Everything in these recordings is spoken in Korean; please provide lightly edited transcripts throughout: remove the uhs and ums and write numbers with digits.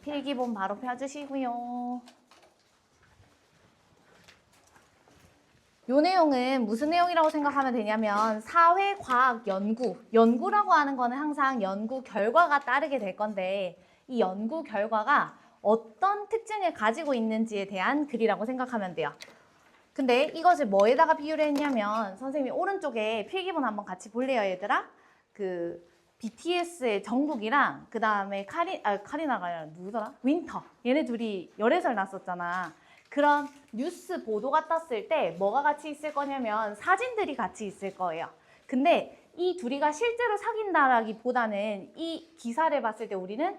필기본 바로 펴주시고요. 요 내용은 무슨 내용이라고 생각하면 되냐면 사회과학 연구라고 하는 거는 항상 연구 결과가 따르게 될 건데 이 연구 결과가 어떤 특징을 가지고 있는지에 대한 글이라고 생각하면 돼요. 근데 이것을 뭐에다가 비유를 했냐면 선생님이 오른쪽에 필기본 한번 같이 볼래요, 얘들아? 그 BTS의 정국이랑 그 다음에 카리나가 아니라 누구더라? 윈터. 얘네 둘이 열애설 났었잖아. 그런 뉴스 보도가 떴을 때 뭐가 같이 있을 거냐면 사진들이 같이 있을 거예요. 근데 이 둘이가 실제로 사귄다라기보다는 이 기사를 봤을 때 우리는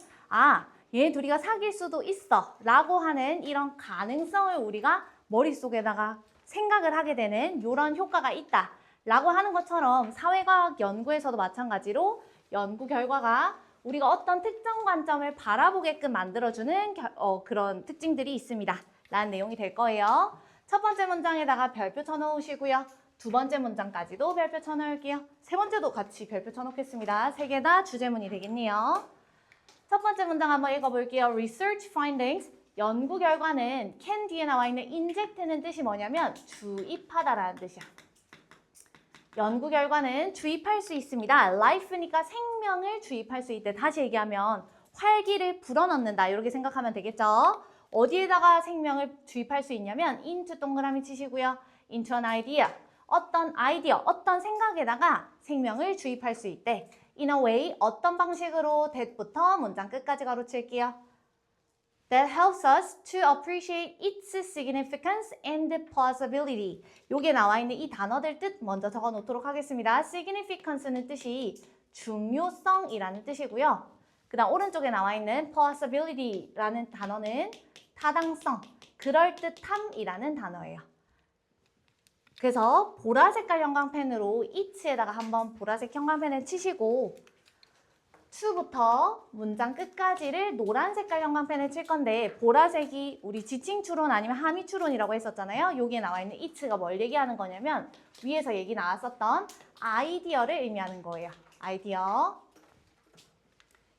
얘네 둘이가 사귈 수도 있어 라고 하는 이런 가능성을 우리가 머릿속에다가 생각을 하게 되는 이런 효과가 있다 라고 하는 것처럼 사회과학 연구에서도 마찬가지로 연구 결과가 우리가 어떤 특정 관점을 바라보게끔 만들어주는 그런 특징들이 있습니다 라는 내용이 될 거예요. 첫 번째 문장에다가 별표 쳐놓으시고요. 두 번째 문장까지도 별표 쳐놓을게요. 세 번째도 같이 별표 쳐놓겠습니다. 세 개 다 주제문이 되겠네요. 첫 번째 문장 한번 읽어볼게요. Research findings, 연구 결과는 can 뒤에 나와 있는 inject는 뜻이 뭐냐면 주입하다라는 뜻이야. 연구 결과는 주입할 수 있습니다. life니까 생명을 주입할 수 있대. 다시 얘기하면 활기를 불어넣는다 이렇게 생각하면 되겠죠. 어디에다가 생명을 주입할 수 있냐면 into 동그라미 치시고요. into an idea. 어떤 아이디어, 어떤 생각에다가 생명을 주입할 수 있대. in a way, 어떤 방식으로 that부터 문장 끝까지 가로칠게요. That helps us to appreciate its significance and plausibility. 여기에 나와 있는 이 단어들 뜻 먼저 적어 놓도록 하겠습니다. significance는 뜻이 중요성이라는 뜻이고요. 그 다음 오른쪽에 나와 있는 plausibility라는 단어는 타당성, 그럴듯함이라는 단어예요. 그래서 보라색깔 형광펜으로 it에다가 한번 보라색 형광펜을 치시고 to부터 문장 끝까지를 노란 색깔 형광펜을 칠 건데 보라색이 우리 지칭 추론 아니면 함의 추론이라고 했었잖아요. 여기에 나와 있는 it가 뭘 얘기하는 거냐면 위에서 얘기 나왔었던 아이디어를 의미하는 거예요. 아이디어.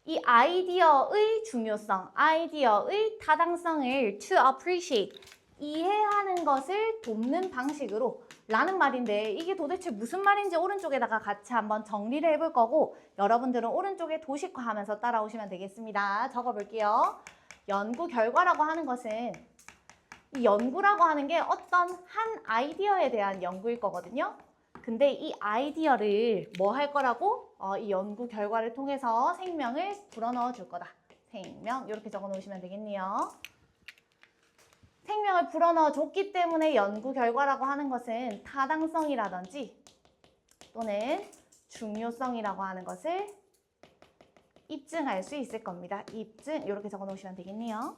이 아이디어의 중요성, 아이디어의 타당성을 to appreciate, 이해하는 것을 돕는 방식으로 라는 말인데 이게 도대체 무슨 말인지 오른쪽에다가 같이 한번 정리를 해볼 거고 여러분들은 오른쪽에 도식화하면서 따라오시면 되겠습니다. 적어볼게요. 연구 결과라고 하는 것은 이 연구라고 하는 게 어떤 한 아이디어에 대한 연구일 거거든요. 근데 이 아이디어를 뭐 할 거라고? 이 연구 결과를 통해서 생명을 불어넣어 줄 거다. 생명 이렇게 적어 놓으시면 되겠네요. 생명을 불어넣어 줬기 때문에 연구 결과라고 하는 것은 타당성이라든지 또는 중요성이라고 하는 것을 입증할 수 있을 겁니다. 입증 이렇게 적어 놓으시면 되겠네요.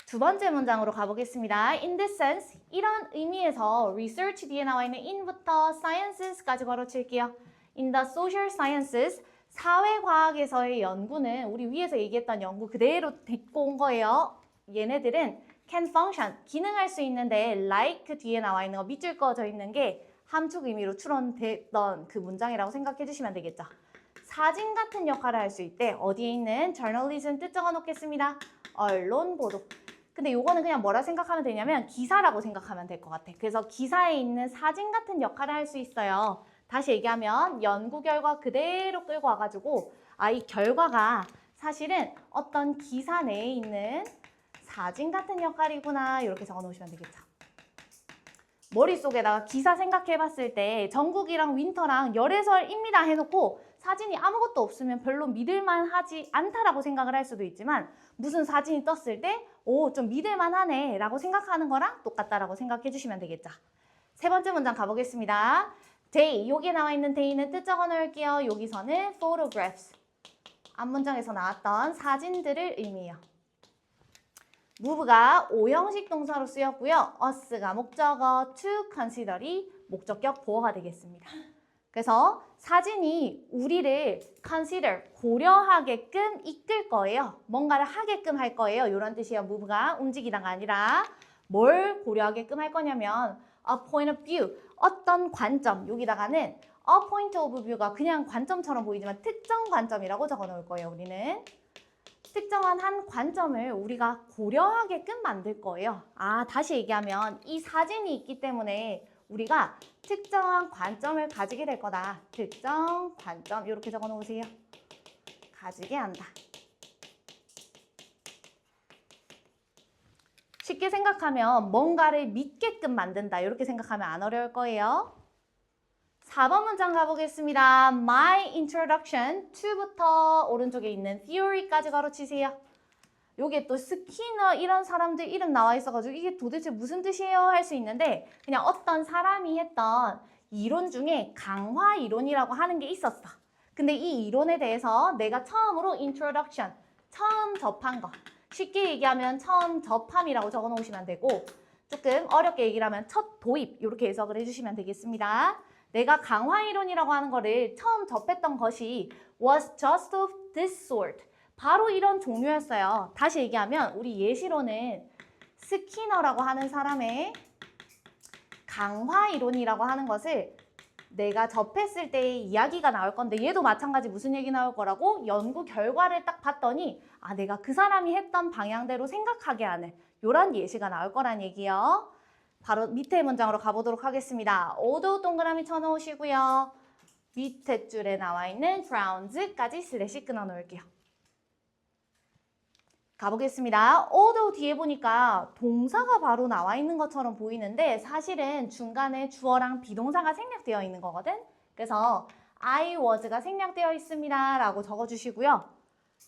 두 번째 문장으로 가보겠습니다. In this sense, 이런 의미에서 research 뒤에 나와 있는 in부터 sciences까지 걸어칠게요. In the social sciences, 사회과학에서의 연구는 우리 위에서 얘기했던 연구 그대로 데리고 온 거예요. 얘네들은 can function, 기능할 수 있는데 like 뒤에 나와 있는 거 밑줄 그어져 있는 게 함축 의미로 추론됐던 그 문장이라고 생각해 주시면 되겠죠. 사진 같은 역할을 할 수 있대. 어디에 있는 journalism 뜻 적어 놓겠습니다. 언론 보도. 근데 요거는 그냥 뭐라 생각하면 되냐면 기사라고 생각하면 될 것 같아. 그래서 기사에 있는 사진 같은 역할을 할 수 있어요. 다시 얘기하면 연구 결과 그대로 끌고 와가지고 이 결과가 사실은 어떤 기사 내에 있는 사진 같은 역할이구나 이렇게 적어 놓으시면 되겠죠. 머릿속에다가 기사 생각해봤을 때 정국이랑 윈터랑 열애설입니다 해놓고 사진이 아무것도 없으면 별로 믿을만하지 않다라고 생각을 할 수도 있지만 무슨 사진이 떴을 때 좀 믿을만하네 라고 생각하는 거랑 똑같다라고 생각해 주시면 되겠죠. 세 번째 문장 가보겠습니다. day, 여기에 나와 있는 day는 뜻 적어 놓을게요. 여기서는 photographs, 앞문장에서 나왔던 사진들을 의미해요. move가 오형식 동사로 쓰였고요. us가 목적어, to consider이 목적격 보어가 되겠습니다. 그래서 사진이 우리를 consider, 고려하게끔 이끌 거예요. 뭔가를 하게끔 할 거예요. 이런 뜻이에요. move가 움직이다가 아니라 뭘 고려하게끔 할 거냐면 a point of view, 어떤 관점, 여기다가는 A point of view가 그냥 관점처럼 보이지만 특정 관점이라고 적어 놓을 거예요. 우리는 특정한 한 관점을 우리가 고려하게끔 만들 거예요. 다시 얘기하면 이 사진이 있기 때문에 우리가 특정한 관점을 가지게 될 거다. 특정 관점 이렇게 적어 놓으세요. 가지게 한다. 쉽게 생각하면 뭔가를 믿게끔 만든다. 이렇게 생각하면 안 어려울 거예요. 4번 문장 가보겠습니다. My introduction to부터 오른쪽에 있는 theory까지 가로치세요. 요게 또 스키너 이런 사람들 이름 나와 있어가지고 이게 도대체 무슨 뜻이에요? 할 수 있는데 그냥 어떤 사람이 했던 이론 중에 강화 이론이라고 하는 게 있었어. 근데 이 이론에 대해서 내가 처음으로 introduction, 처음 접한 거. 쉽게 얘기하면 처음 접함이라고 적어 놓으시면 되고 조금 어렵게 얘기를 하면 첫 도입 이렇게 해석을 해주시면 되겠습니다. 내가 강화 이론이라고 하는 거를 처음 접했던 것이 was just of this sort. 바로 이런 종류였어요. 다시 얘기하면 우리 예시로는 스키너라고 하는 사람의 강화 이론이라고 하는 것을 내가 접했을 때의 이야기가 나올 건데 얘도 마찬가지 무슨 얘기 나올 거라고 연구 결과를 딱 봤더니 내가 그 사람이 했던 방향대로 생각하게 하는 이런 예시가 나올 거란 얘기요. 바로 밑에 문장으로 가보도록 하겠습니다. 오도 동그라미 쳐놓으시고요. 밑에 줄에 나와 있는 grounds까지 슬래시 끊어 놓을게요. 가보겠습니다. although 뒤에 보니까 동사가 바로 나와 있는 것처럼 보이는데 사실은 중간에 주어랑 비동사가 생략되어 있는 거거든. 그래서 I was가 생략되어 있습니다 라고 적어주시고요.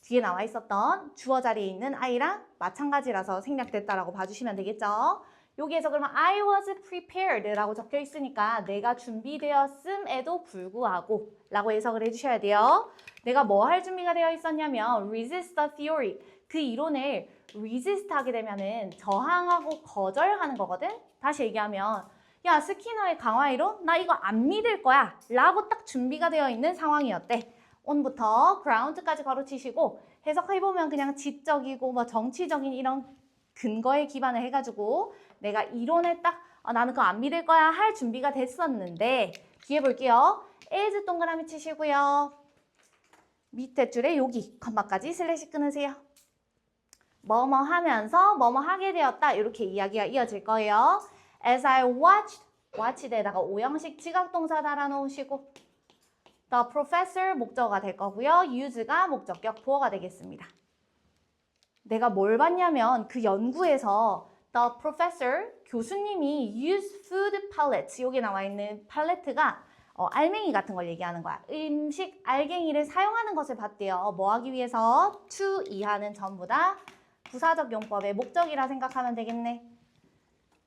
뒤에 나와 있었던 주어 자리에 있는 I랑 마찬가지라서 생략됐다라고 봐주시면 되겠죠. 여기에서 그러면 I was prepared 라고 적혀 있으니까 내가 준비되었음에도 불구하고 라고 해석을 해주셔야 돼요. 내가 뭐 할 준비가 되어 있었냐면 resist the theory. 그 이론을 resist 하게 되면은 저항하고 거절하는 거거든. 다시 얘기하면 야 스키너의 강화 이론? 나 이거 안 믿을 거야 라고 딱 준비가 되어 있는 상황이었대. on부터 ground까지 가로치시고 해석해보면 그냥 지적이고 뭐 정치적인 이런 근거에 기반을 해가지고 내가 이론에 딱 나는 그거 안 믿을 거야 할 준비가 됐었는데 뒤에 볼게요. as 동그라미 치시고요. 밑에 줄에 여기 컴마까지 슬래시 끊으세요. 뭐뭐 하면서 뭐뭐 하게 되었다 이렇게 이야기가 이어질 거예요. As I watched 에다가 오형식 지각동사 달아놓으시고 The professor 목적어가 될 거고요. use가 목적격 보어가 되겠습니다. 내가 뭘 봤냐면 그 연구에서 The professor 교수님이 use food pallets 여기 나와 있는 팔레트가 알맹이 같은 걸 얘기하는 거야. 음식 알갱이를 사용하는 것을 봤대요. 뭐 하기 위해서? to 이하는 전부 다 부사적 용법의 목적이라 생각하면 되겠네.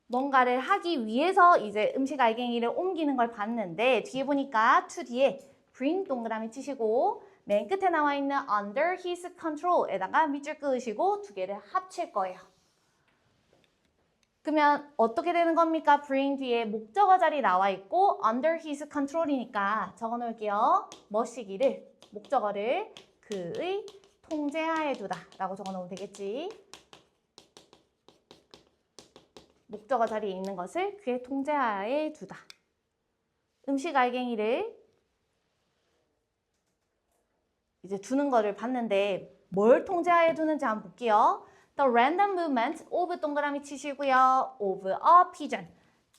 뭔가를 하기 위해서 이제 음식 알갱이를 옮기는 걸 봤는데 뒤에 보니까 to 뒤에 bring 동그라미 치시고 맨 끝에 나와 있는 under his control에다가 밑줄 그으시고 두 개를 합칠 거예요. 그러면 어떻게 되는 겁니까? bring 뒤에 목적어 자리 나와 있고 under his control이니까 적어 놓을게요. 뭐 시기를 목적어를 그의 통제하에 두다 라고 적어 놓으면 되겠지. 목적어 자리에 있는 것을 그의 통제하에 두다. 음식 알갱이를 이제 두는 거를 봤는데 뭘 통제하에 두는지 한번 볼게요. The random movement of 동그라미 치시고요. of a pigeon.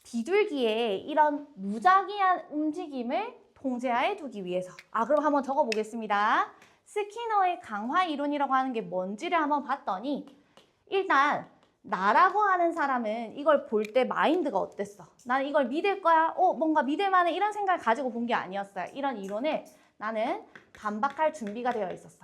비둘기의 이런 무작위한 움직임을 통제하에 두기 위해서. 그럼 한번 적어보겠습니다. 스키너의 강화 이론이라고 하는 게 뭔지를 한번 봤더니 일단 나라고 하는 사람은 이걸 볼 때 마인드가 어땠어? 나는 이걸 믿을 거야? 뭔가 믿을 만한 이런 생각을 가지고 본 게 아니었어요. 이런 이론을 나는 반박할 준비가 되어 있었어.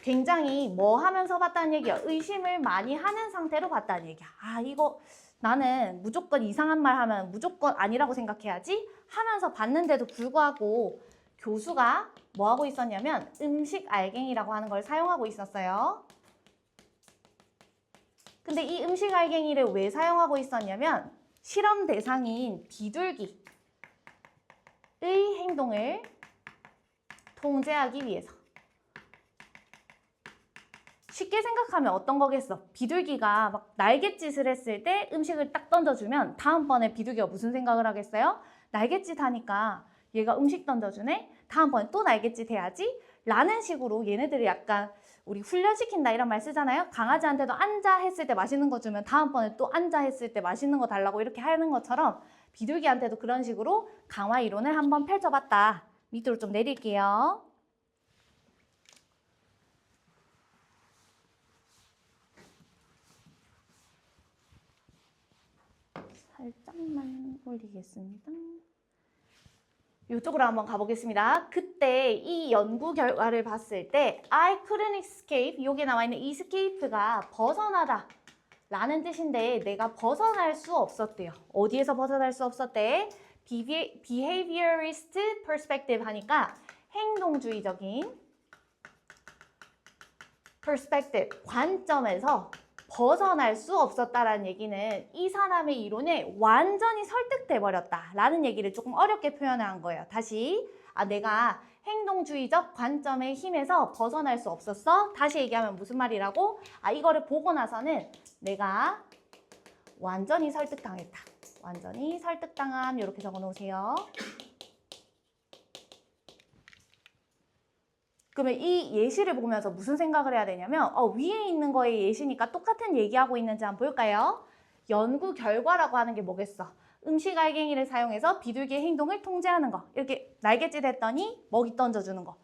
굉장히 뭐 하면서 봤다는 얘기야. 의심을 많이 하는 상태로 봤다는 얘기야. 이거 나는 무조건 이상한 말 하면 무조건 아니라고 생각해야지 하면서 봤는데도 불구하고 교수가 뭐 하고 있었냐면 음식 알갱이라고 하는 걸 사용하고 있었어요. 근데 이 음식 알갱이를 왜 사용하고 있었냐면 실험 대상인 비둘기의 행동을 통제하기 위해서. 쉽게 생각하면 어떤 거겠어? 비둘기가 막 날갯짓을 했을 때 음식을 딱 던져주면 다음번에 비둘기가 무슨 생각을 하겠어요? 날갯짓 하니까 얘가 음식 던져주네? 다음번에 또 날갯짓 해야지? 라는 식으로 얘네들이 약간 우리 훈련시킨다 이런 말 쓰잖아요. 강아지한테도 앉아 했을 때 맛있는 거 주면 다음번에 또 앉아 했을 때 맛있는 거 달라고 이렇게 하는 것처럼 비둘기한테도 그런 식으로 강화 이론을 한번 펼쳐봤다. 밑으로 좀 내릴게요. 살짝만 올리겠습니다. 이쪽으로 한번 가보겠습니다. 그때 이 연구 결과를 봤을 때 I couldn't escape, 여기 나와 있는 escape가 벗어나다 라는 뜻인데 내가 벗어날 수 없었대요. 어디에서 벗어날 수 없었대? behaviorist perspective 하니까 행동주의적인 perspective, 관점에서 벗어날 수 없었다라는 얘기는 이 사람의 이론에 완전히 설득돼 버렸다라는 얘기를 조금 어렵게 표현한 거예요. 다시, 내가 행동주의적 관점의 힘에서 벗어날 수 없었어? 다시 얘기하면 무슨 말이라고? 이거를 보고 나서는 내가 완전히 설득당했다. 완전히 설득당함, 이렇게 적어 놓으세요. 그러면 이 예시를 보면서 무슨 생각을 해야 되냐면 위에 있는 거의 예시니까 똑같은 얘기하고 있는지 한번 볼까요? 연구 결과라고 하는 게 뭐겠어? 음식 알갱이를 사용해서 비둘기의 행동을 통제하는 거. 이렇게 날갯짓 했더니 먹이 던져주는 거.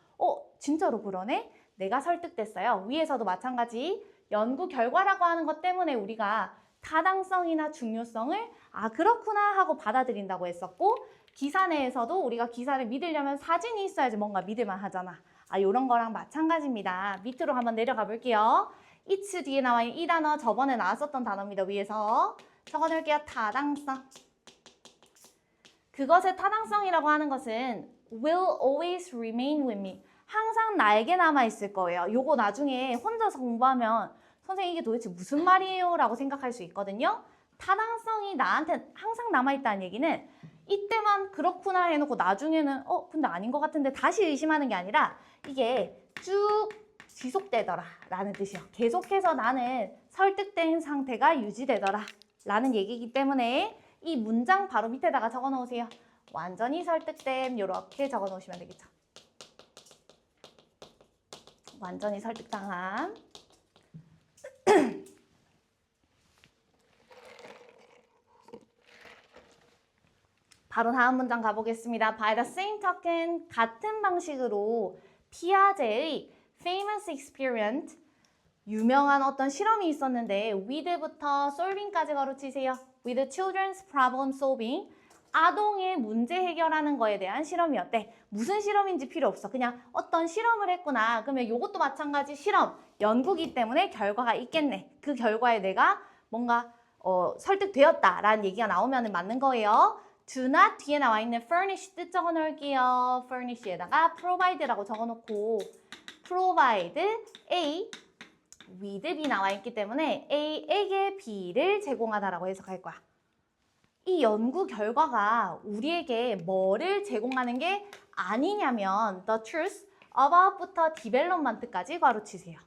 진짜로 그러네? 내가 설득됐어요. 위에서도 마찬가지. 연구 결과라고 하는 것 때문에 우리가 타당성이나 중요성을 그렇구나 하고 받아들인다고 했었고, 기사 내에서도 우리가 기사를 믿으려면 사진이 있어야지 뭔가 믿을만 하잖아. 이런 거랑 마찬가지입니다. 밑으로 한번 내려가 볼게요. it's 뒤에 나와 있는 이 단어 저번에 나왔었던 단어입니다. 위에서 적어놓을게요. 타당성. 그것의 타당성이라고 하는 것은 will always remain with me. 항상 나에게 남아있을 거예요. 요거 나중에 혼자서 공부하면 선생님 이게 도대체 무슨 말이에요? 라고 생각할 수 있거든요. 타당성이 나한테 항상 남아있다는 얘기는 이때만 그렇구나 해놓고 나중에는 근데 아닌 것 같은데 다시 의심하는 게 아니라 이게 쭉 지속되더라 라는 뜻이요. 계속해서 나는 설득된 상태가 유지되더라 라는 얘기이기 때문에 이 문장 바로 밑에다가 적어 놓으세요. 완전히 설득됨, 이렇게 적어 놓으시면 되겠죠. 완전히 설득당함. 바로 다음 문장 가보겠습니다. By the same token, 같은 방식으로 피아제의 famous experiment, 유명한 어떤 실험이 있었는데 with부터 solving까지 가로치세요. with children's problem solving, 아동의 문제 해결하는 거에 대한 실험이었대. 무슨 실험인지 필요 없어. 그냥 어떤 실험을 했구나. 그러면 이것도 마찬가지 실험, 연구기 때문에 결과가 있겠네. 그 결과에 내가 뭔가 설득되었다라는 얘기가 나오면 맞는 거예요. do not 뒤에 나와 있는 furnish 뜻 적어 놓을게요. furnish에다가 provide라고 적어 놓고 provide A with B 나와 있기 때문에 A에게 B를 제공하다라고 해석할 거야. 이 연구 결과가 우리에게 뭐를 제공하는 게 아니냐면 the truth about부터 development까지 가로치세요.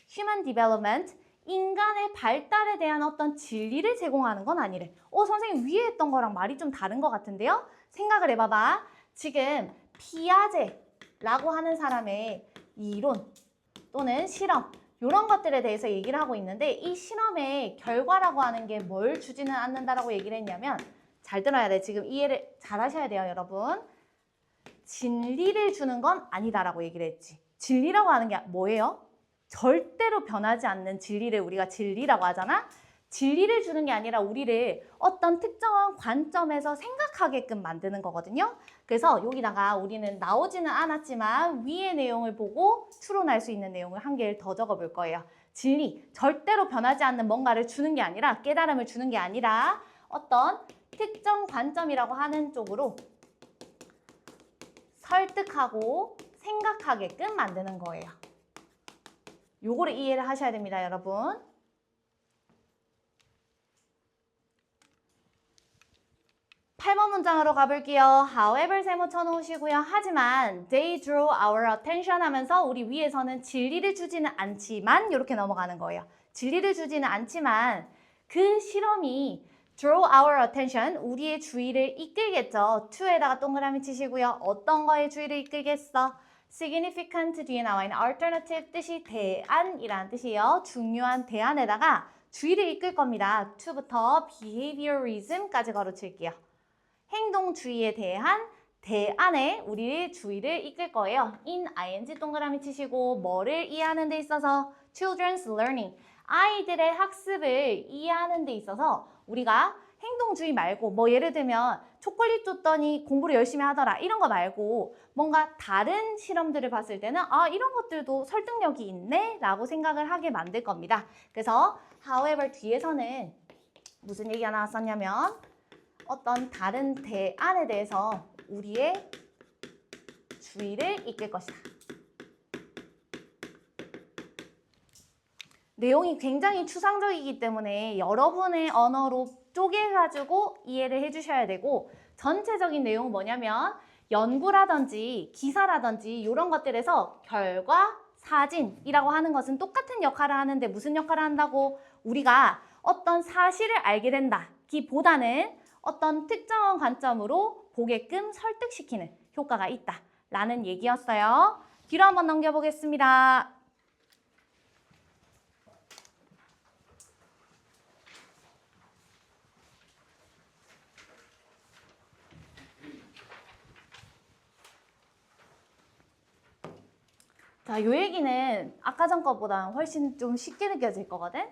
human development, 인간의 발달에 대한 어떤 진리를 제공하는 건 아니래. 선생님 위에 했던 거랑 말이 좀 다른 것 같은데요? 생각을 해봐봐. 지금 피아제라고 하는 사람의 이론 또는 실험, 이런 것들에 대해서 얘기를 하고 있는데 이 실험의 결과라고 하는 게 뭘 주지는 않는다라고 얘기를 했냐면, 잘 들어야 돼. 지금 이해를 잘 하셔야 돼요, 여러분. 진리를 주는 건 아니다라고 얘기를 했지. 진리라고 하는 게 뭐예요? 절대로 변하지 않는 진리를 우리가 진리라고 하잖아. 진리를 주는 게 아니라 우리를 어떤 특정한 관점에서 생각하게끔 만드는 거거든요. 그래서 여기다가 우리는 나오지는 않았지만 위의 내용을 보고 추론할 수 있는 내용을 한 개를 더 적어 볼 거예요. 진리, 절대로 변하지 않는 뭔가를 주는 게 아니라, 깨달음을 주는 게 아니라 어떤 특정 관점이라고 하는 쪽으로 설득하고 생각하게끔 만드는 거예요. 요거를 이해를 하셔야 됩니다, 여러분. 8번 문장으로 가볼게요. however 세모 쳐놓으시고요. 하지만 they drew our attention 하면서 우리 위에서는 진리를 주지는 않지만 이렇게 넘어가는 거예요. 진리를 주지는 않지만 그 실험이 draw our attention, 우리의 주의를 이끌겠죠. to에다가 동그라미 치시고요. 어떤 거에 주의를 이끌겠어? significant 뒤에 나와 있는 alternative 뜻이 대안이라는 뜻이에요. 중요한 대안에다가 주의를 이끌 겁니다. to부터 behaviorism까지 걸어칠게요. 행동주의에 대한 대안에 우리의 주의를 이끌 거예요. in ing 동그라미 치시고 뭐를 이해하는 데 있어서 children's learning, 아이들의 학습을 이해하는 데 있어서 우리가 행동주의 말고 뭐 예를 들면 초콜릿 줬더니 공부를 열심히 하더라 이런 거 말고 뭔가 다른 실험들을 봤을 때는 아 이런 것들도 설득력이 있네 라고 생각을 하게 만들 겁니다. 그래서 however 뒤에서는 무슨 얘기가 나왔었냐면 어떤 다른 대안에 대해서 우리의 주의를 이끌 것이다. 내용이 굉장히 추상적이기 때문에 여러분의 언어로 쪼개가지고 이해를 해주셔야 되고 전체적인 내용은 뭐냐면 연구라든지 기사라든지 이런 것들에서 결과, 사진이라고 하는 것은 똑같은 역할을 하는데 무슨 역할을 한다고? 우리가 어떤 사실을 알게 된다기보다는 어떤 특정한 관점으로 보게끔 설득시키는 효과가 있다라는 얘기였어요. 뒤로 한번 넘겨보겠습니다. 자, 이 얘기는 아까 전 것보다 훨씬 좀 쉽게 느껴질 거거든?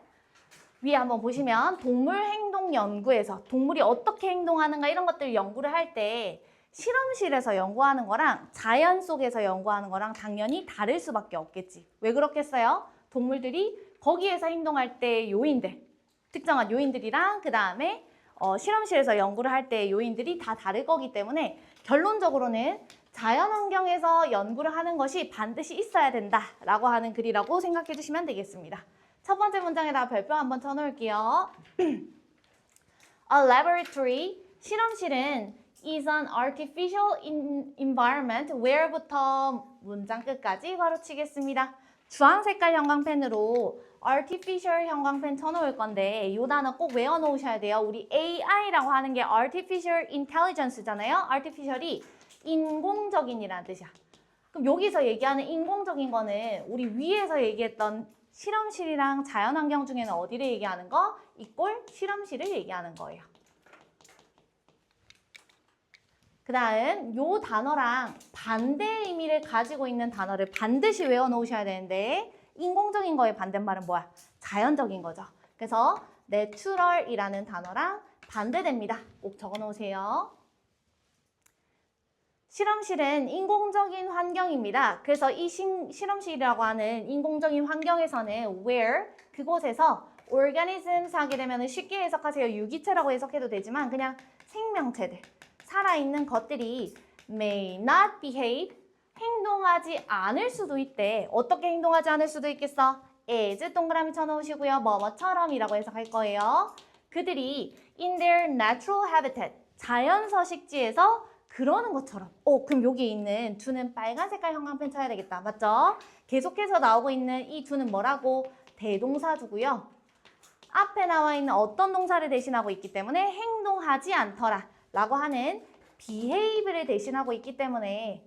위에 한번 보시면 동물 행동 연구에서 동물이 어떻게 행동하는가 이런 것들을 연구를 할 때 실험실에서 연구하는 거랑 자연 속에서 연구하는 거랑 당연히 다를 수밖에 없겠지. 왜 그렇겠어요? 동물들이 거기에서 행동할 때 요인들, 특정한 요인들이랑 그 다음에 실험실에서 연구를 할 때 요인들이 다 다를 거기 때문에 결론적으로는 자연환경에서 연구를 하는 것이 반드시 있어야 된다라고 하는 글이라고 생각해 주시면 되겠습니다. 첫 번째 문장에다가 별표 한번 쳐놓을게요. A laboratory, 실험실은 is an artificial environment where부터 문장 끝까지 바로 치겠습니다. 주황 색깔 형광펜으로 artificial 형광펜 쳐놓을 건데 이 단어 꼭 외워놓으셔야 돼요. 우리 AI라고 하는 게 artificial intelligence잖아요. artificial이 인공적인이라는 뜻이야. 그럼 여기서 얘기하는 인공적인 거는 우리 위에서 얘기했던 실험실이랑 자연환경 중에는 어디를 얘기하는 거? 이꼴 실험실을 얘기하는 거예요. 그 다음 요 단어랑 반대의 의미를 가지고 있는 단어를 반드시 외워놓으셔야 되는데 인공적인 거의 반대말은 뭐야? 자연적인 거죠. 그래서 natural이라는 단어랑 반대됩니다. 꼭 적어놓으세요. 실험실은 인공적인 환경입니다. 그래서 이 실험실이라고 하는 인공적인 환경에서는 where, 그곳에서 organisms 하게 되면 쉽게 해석하세요. 유기체라고 해석해도 되지만 그냥 생명체들, 살아있는 것들이 may not behave, 행동하지 않을 수도 있대. 어떻게 행동하지 않을 수도 있겠어? as 동그라미 쳐놓으시고요. 뭐뭐처럼이라고 해석할 거예요. 그들이 in their natural habitat, 자연 서식지에서 그러는 것처럼. 그럼 여기 있는 두는 빨간 색깔 형광펜 쳐야 되겠다. 맞죠? 계속해서 나오고 있는 이 두는 뭐라고? 대동사두고요. 앞에 나와 있는 어떤 동사를 대신하고 있기 때문에 행동하지 않더라 라고 하는 behave를 대신하고 있기 때문에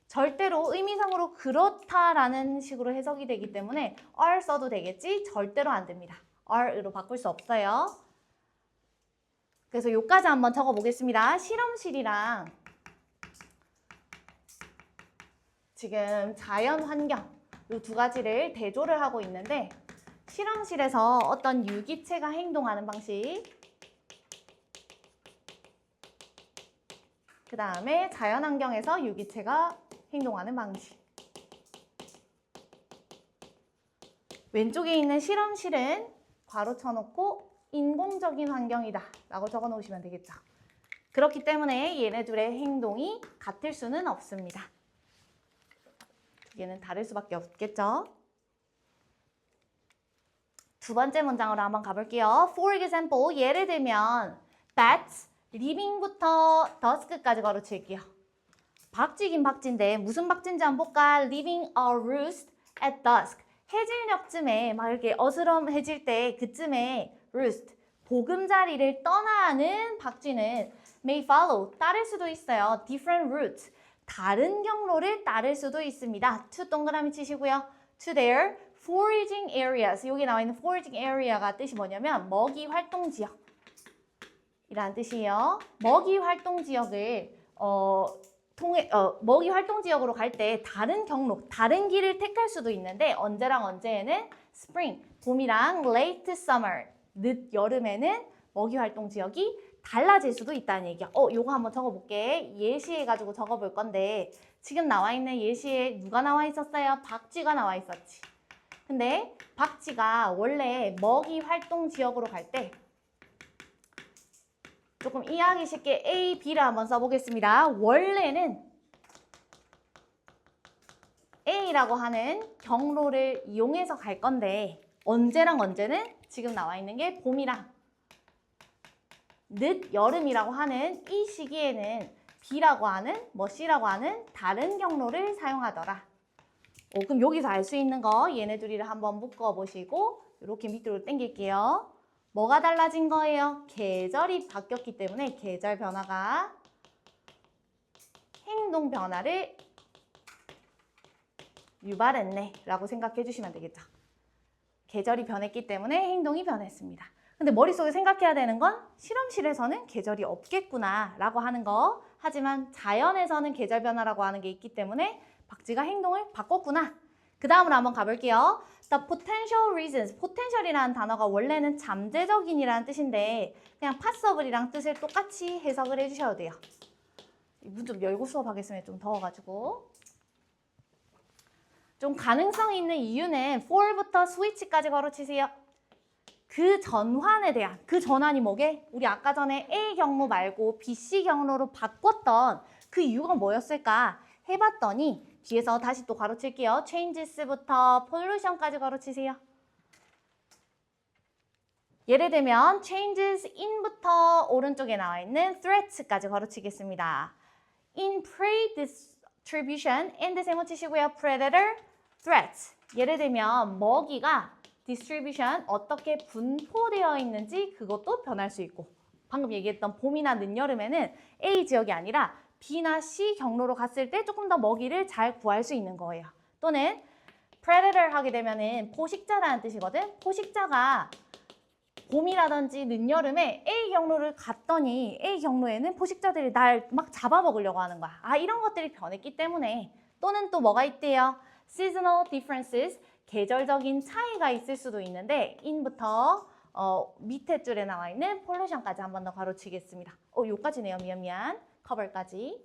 절대로 의미상으로 그렇다라는 식으로 해석이 되기 때문에 are 써도 되겠지? 절대로 안 됩니다. are으로 바꿀 수 없어요. 그래서 요까지 한번 적어보겠습니다. 실험실이랑 지금 자연환경 이 두 가지를 대조를 하고 있는데 실험실에서 어떤 유기체가 행동하는 방식, 그 다음에 자연환경에서 유기체가 행동하는 방식. 왼쪽에 있는 실험실은 괄호 쳐놓고 인공적인 환경이다 라고 적어 놓으시면 되겠죠. 그렇기 때문에 얘네들의 행동이 같을 수는 없습니다. 얘는 다를 수밖에 없겠죠. 두 번째 문장으로 한번 가볼게요. For example, 예를 들면 bats, living부터 dusk까지 걸어칠게요. 박쥐긴 박쥐인데 무슨 박쥐인지 한번 볼까? Leaving a roost at dusk. 해질녘쯤에 막 이렇게 어스름해질 때 그쯤에 roost, 보금자리를 떠나는 박쥐는 may follow, 따를 수도 있어요. different routes, 다른 경로를 따를 수도 있습니다. to 동그라미 치시고요. to their foraging areas, 여기 나와 있는 foraging area가 뜻이 뭐냐면 먹이 활동 지역 이라는 뜻이에요. 먹이 활동 지역을 먹이 활동 지역으로 갈 때 다른 경로, 다른 길을 택할 수도 있는데 언제랑 언제에는 spring, 봄이랑 late summer, 늦 여름에는 먹이 활동 지역이 달라질 수도 있다는 얘기야. 요거 한번 적어볼게. 예시해가지고 적어볼 건데 지금 나와 있는 예시에 누가 나와 있었어요? 박쥐가 나와 있었지. 근데 박쥐가 원래 먹이 활동 지역으로 갈 때 조금 이해하기 쉽게 A, B를 한번 써보겠습니다. 원래는 A라고 하는 경로를 이용해서 갈 건데 언제랑 언제는 지금 나와 있는 게 봄이랑 늦 여름이라고 하는 이 시기에는 B라고 하는 C라고 하는 다른 경로를 사용하더라. 그럼 여기서 알 수 있는 거 얘네 둘이를 한번 묶어보시고 이렇게 밑으로 당길게요. 뭐가 달라진 거예요? 계절이 바뀌었기 때문에 계절 변화가 행동 변화를 유발했네 라고 생각해 주시면 되겠죠. 계절이 변했기 때문에 행동이 변했습니다. 근데 머릿속에 생각해야 되는 건 실험실에서는 계절이 없겠구나 라고 하는 거. 하지만 자연에서는 계절 변화라고 하는 게 있기 때문에 박쥐가 행동을 바꿨구나. 그 다음으로 한번 가볼게요. The potential reasons. potential이라는 단어가 원래는 잠재적인이라는 뜻인데 그냥 passible이랑 뜻을 똑같이 해석을 해주셔도 돼요. 문 좀 열고 수업하겠습니다. 좀 더워가지고. 좀 가능성 있는 이유는 for부터 switch까지 걸어치세요. 그 전환에 대한, 그 전환이 뭐게? 우리 아까 전에 A 경로 말고 B, C 경로로 바꿨던 그 이유가 뭐였을까? 해봤더니 뒤에서 다시 또 가로칠게요. changes부터 pollution까지 가로치세요. 예를 들면 changes in부터 오른쪽에 나와 있는 threats까지 가로치겠습니다. in prey distribution and 세모 치시고요. predator, threats. 예를 들면 먹이가 distribution 어떻게 분포되어 있는지 그것도 변할 수 있고 방금 얘기했던 봄이나 늦여름에는 A 지역이 아니라 B나 C 경로로 갔을 때 조금 더 먹이를 잘 구할 수 있는 거예요. 또는 predator 하게 되면은 포식자라는 뜻이거든. 포식자가 봄이라든지 늦여름에 A 경로를 갔더니 A 경로에는 포식자들이 날 막 잡아먹으려고 하는 거야. 이런 것들이 변했기 때문에. 또는 또 뭐가 있대요? seasonal differences, 계절적인 차이가 있을 수도 있는데 in부터 밑에 줄에 나와 있는 pollution까지 한 번 더 가로치겠습니다. 요까지네요. 미안. cover까지.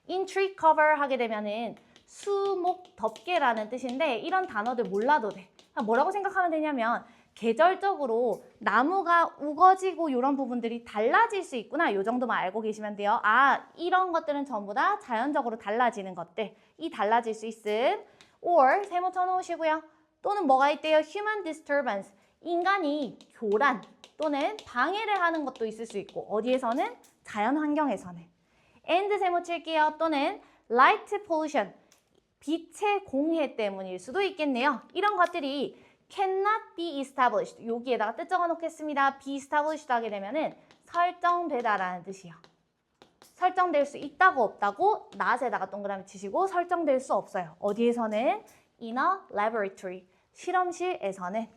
in tree cover 하게 되면은 수목 덮개라는 뜻인데 이런 단어들 몰라도 돼. 뭐라고 생각하면 되냐면 계절적으로 나무가 우거지고 이런 부분들이 달라질 수 있구나. 이 정도만 알고 계시면 돼요. 이런 것들은 전부 다 자연적으로 달라지는 것들. 이 달라질 수 있음. or 세모 쳐놓으시고요. 또는 뭐가 있대요? human disturbance. 인간이 교란 또는 방해를 하는 것도 있을 수 있고 어디에서는? 자연 환경에서는. and 세모 칠게요. 또는 light pollution. 빛의 공해 때문일 수도 있겠네요. 이런 것들이 cannot be established. 여기에다가 뜻 적어 놓겠습니다. be established 하게 되면은 설정되다라는 뜻이에요. 설정될 수 있다고 없다고 not에다가 동그라미 치시고 설정될 수 없어요. 어디에서는? in a laboratory. 실험실에서는.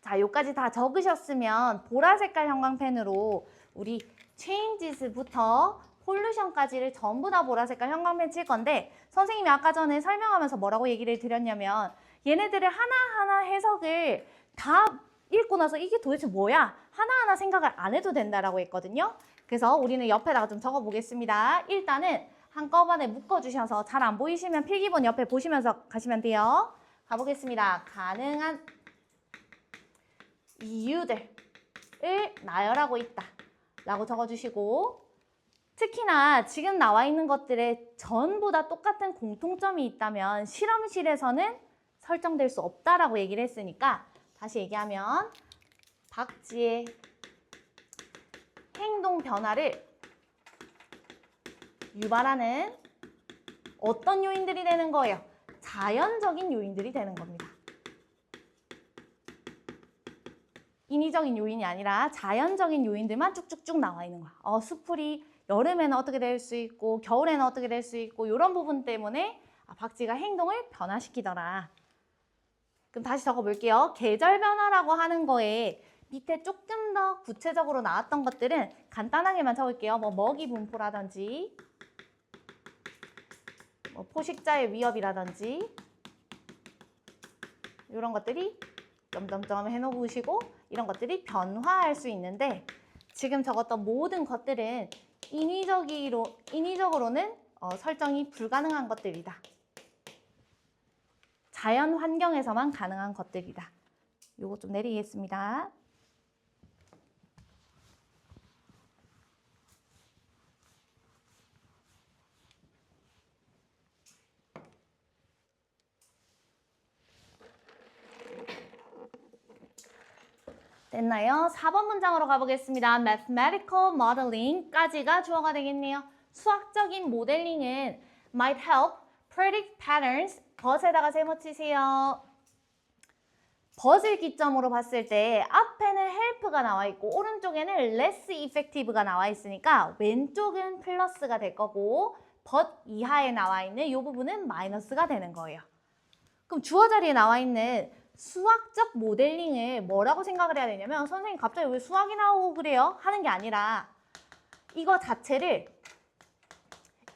자, 요까지 다 적으셨으면 보라 색깔 형광펜으로 우리 changes부터 pollution까지를 전부 다 보라 색깔 형광펜 칠 건데 선생님이 아까 전에 설명하면서 뭐라고 얘기를 드렸냐면 얘네들을 하나하나 해석을 다 읽고 나서 이게 도대체 뭐야? 하나하나 생각을 안 해도 된다라고 했거든요. 그래서 우리는 옆에다가 좀 적어보겠습니다. 일단은 한꺼번에 묶어주셔서 잘 안 보이시면 필기본 옆에 보시면서 가시면 돼요. 가보겠습니다. 가능한 이유들을 나열하고 있다 라고 적어주시고 특히나 지금 나와 있는 것들에 전부 다 똑같은 공통점이 있다면 실험실에서는 설정될 수 없다라고 얘기를 했으니까 다시 얘기하면 박쥐의 행동 변화를 유발하는 어떤 요인들이 되는 거예요? 자연적인 요인들이 되는 겁니다. 인위적인 요인이 아니라 자연적인 요인들만 쭉쭉쭉 나와 있는 거야. 수풀이 여름에는 어떻게 될 수 있고 겨울에는 어떻게 될 수 있고 이런 부분 때문에 박쥐가 행동을 변화시키더라. 그럼 다시 적어볼게요. 계절 변화라고 하는 거에 밑에 조금 더 구체적으로 나왔던 것들은 간단하게만 적을게요. 뭐 먹이 분포라든지 뭐 포식자의 위협이라든지 이런 것들이 점점점 해놓으시고 이런 것들이 변화할 수 있는데 지금 적었던 모든 것들은 인위적으로는 설정이 불가능한 것들이다. 자연 환경에서만 가능한 것들이다. 요거 좀 내리겠습니다. 됐나요? 4번 문장으로 가보겠습니다. Mathematical modeling까지가 주어가 되겠네요. 수학적인 모델링은 might help predict patterns. but에다가 세모 치세요. but을 기점으로 봤을 때 앞에는 help가 나와 있고 오른쪽에는 less effective가 나와 있으니까 왼쪽은 플러스가 될 거고 but 이하에 나와 있는 이 부분은 마이너스가 되는 거예요. 그럼 주어 자리에 나와 있는 수학적 모델링을 뭐라고 생각을 해야 되냐면 선생님 갑자기 왜 수학이 나오고 그래요? 하는 게 아니라 이거 자체를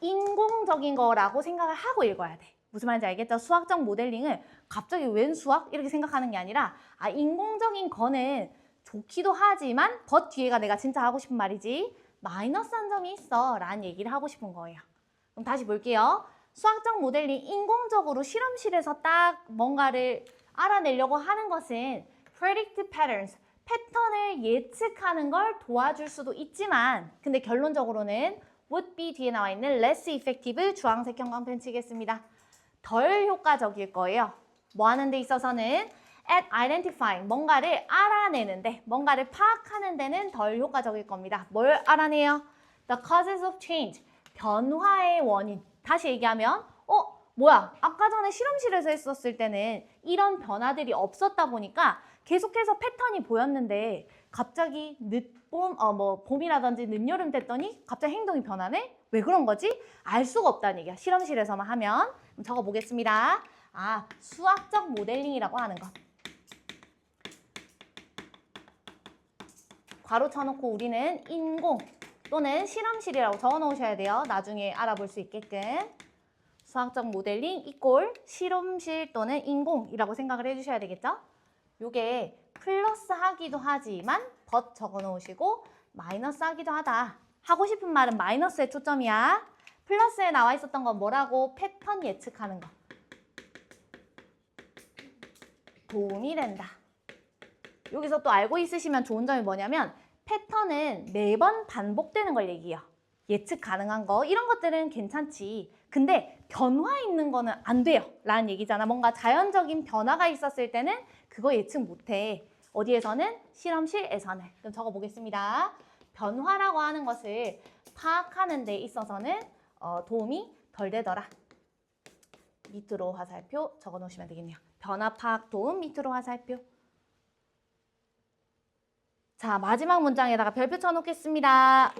인공적인 거라고 생각을 하고 읽어야 돼. 무슨 말인지 알겠죠? 수학적 모델링을 갑자기 웬 수학? 이렇게 생각하는 게 아니라 인공적인 거는 좋기도 하지만 but 뒤에가 내가 진짜 하고 싶은 말이지 마이너스한 점이 있어 라는 얘기를 하고 싶은 거예요. 그럼 다시 볼게요. 수학적 모델링 인공적으로 실험실에서 딱 뭔가를 알아내려고 하는 것은 predict patterns, 패턴을 예측하는 걸 도와줄 수도 있지만 근데 결론적으로는 would be 뒤에 나와 있는 less effective 주황색 형광펜 치겠습니다. 덜 효과적일 거예요. 뭐 하는 데 있어서는 at identifying, 뭔가를 알아내는데 뭔가를 파악하는 데는 덜 효과적일 겁니다. 뭘 알아내요? The causes of change, 변화의 원인. 다시 얘기하면 뭐야? 아까 전에 실험실에서 했었을 때는 이런 변화들이 없었다 보니까 계속해서 패턴이 보였는데 갑자기 봄이라든지 늦여름 됐더니 갑자기 행동이 변하네? 왜 그런 거지? 알 수가 없다는 얘기야. 실험실에서만 하면. 적어보겠습니다. 수학적 모델링이라고 하는 것. 괄호 쳐놓고 우리는 인공 또는 실험실이라고 적어놓으셔야 돼요. 나중에 알아볼 수 있게끔. 수학적 모델링 이꼴 실험실 또는 인공이라고 생각을 해주셔야 되겠죠? 요게 플러스 하기도 하지만 but 적어놓으시고 마이너스 하기도 하다. 하고 싶은 말은 마이너스에 초점이야. 플러스에 나와 있었던 건 뭐라고? 패턴 예측하는 거. 도움이 된다. 여기서 또 알고 있으시면 좋은 점이 뭐냐면 패턴은 매번 반복되는 걸 얘기해요. 예측 가능한 거 이런 것들은 괜찮지. 근데 변화 있는 거는 안 돼요 라는 얘기잖아. 뭔가 자연적인 변화가 있었을 때는 그거 예측 못해. 어디에서는? 실험실에서는. 그럼 적어보겠습니다. 변화라고 하는 것을 파악하는 데 있어서는 도움이 덜 되더라. 밑으로 화살표 적어놓으시면 되겠네요. 변화 파악 도움 밑으로 화살표. 자, 마지막 문장에다가 별표 쳐놓겠습니다.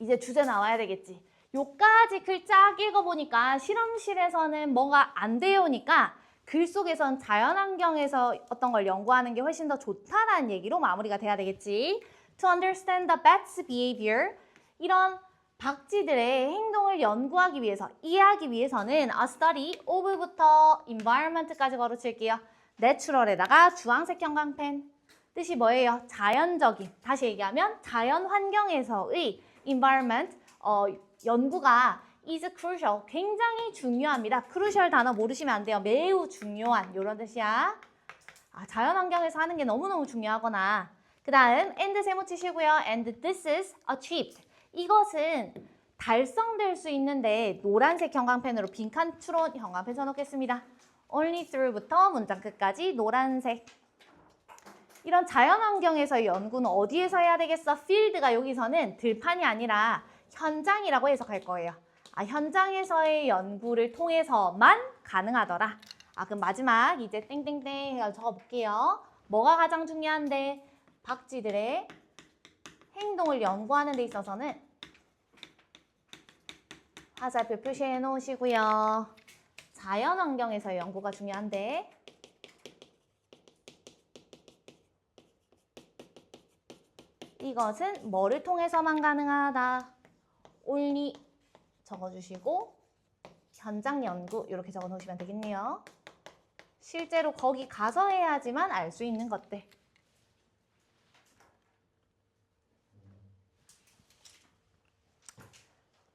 이제 주제 나와야 되겠지. 요까지 글자 읽어보니까 실험실에서는 뭐가 안 되오니까 글 속에선 자연환경에서 어떤 걸 연구하는 게 훨씬 더 좋다라는 얘기로 마무리가 돼야 되겠지. To understand the bat's behavior, 이런 박쥐들의 행동을 연구하기 위해서, 이해하기 위해서는 a study of부터 environment까지 걸어칠게요. natural에다가 주황색 형광펜. 뜻이 뭐예요? 자연적인. 다시 얘기하면 자연 환경에서의 environment, 연구가 is crucial. 굉장히 중요합니다. crucial 단어 모르시면 안 돼요. 매우 중요한 이런 뜻이야. 자연 환경에서 하는 게 너무너무 중요하거나. 그 다음 and 세모 치시고요. and this is achieved. 이것은 달성될 수 있는데 노란색 형광펜으로 빈칸 추론 형광펜 써놓겠습니다. only through부터 문장 끝까지 노란색. 이런 자연환경에서의 연구는 어디에서 해야 되겠어? 필드가 여기서는 들판이 아니라 현장이라고 해석할 거예요. 현장에서의 연구를 통해서만 가능하더라. 그럼 마지막 이제 땡땡땡 해가지고 적어볼게요. 뭐가 가장 중요한데 박쥐들의 행동을 연구하는 데 있어서는 화살표 표시해 놓으시고요. 자연환경에서의 연구가 중요한데 이것은 뭐를 통해서만 가능하다. only 적어주시고 현장 연구 이렇게 적어 놓으시면 되겠네요. 실제로 거기 가서 해야지만 알 수 있는 것들.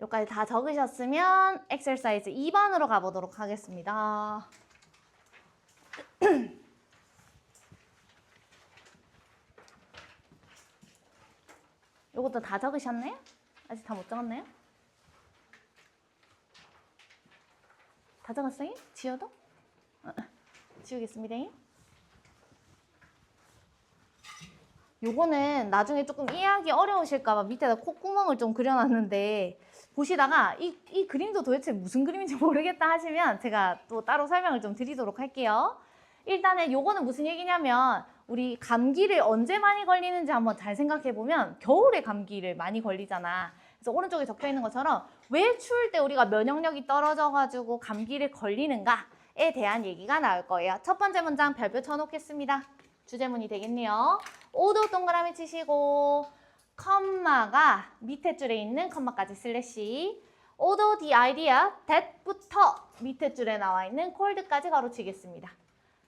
여기까지 다 적으셨으면 엑서사이즈 2번으로 가보도록 하겠습니다. 요것도 다 적으셨나요? 아직 다 못 적었나요? 다 적었어요? 지워도? 지우겠습니다. 요거는 나중에 조금 이해하기 어려우실까봐 밑에다 콧구멍을 좀 그려놨는데 보시다가 이 그림도 도대체 무슨 그림인지 모르겠다 하시면 제가 또 따로 설명을 좀 드리도록 할게요. 일단은 요거는 무슨 얘기냐면 우리 감기를 언제 많이 걸리는지 한번 잘 생각해보면 겨울에 감기를 많이 걸리잖아. 그래서 오른쪽에 적혀있는 것처럼 왜 추울 때 우리가 면역력이 떨어져가지고 감기를 걸리는가에 대한 얘기가 나올 거예요. 첫 번째 문장 별표 쳐놓겠습니다. 주제문이 되겠네요. 오도 동그라미 치시고 컴마가 밑에 줄에 있는 컴마까지 슬래시 although the idea that부터 밑에 줄에 나와 있는 cold까지 가로치겠습니다.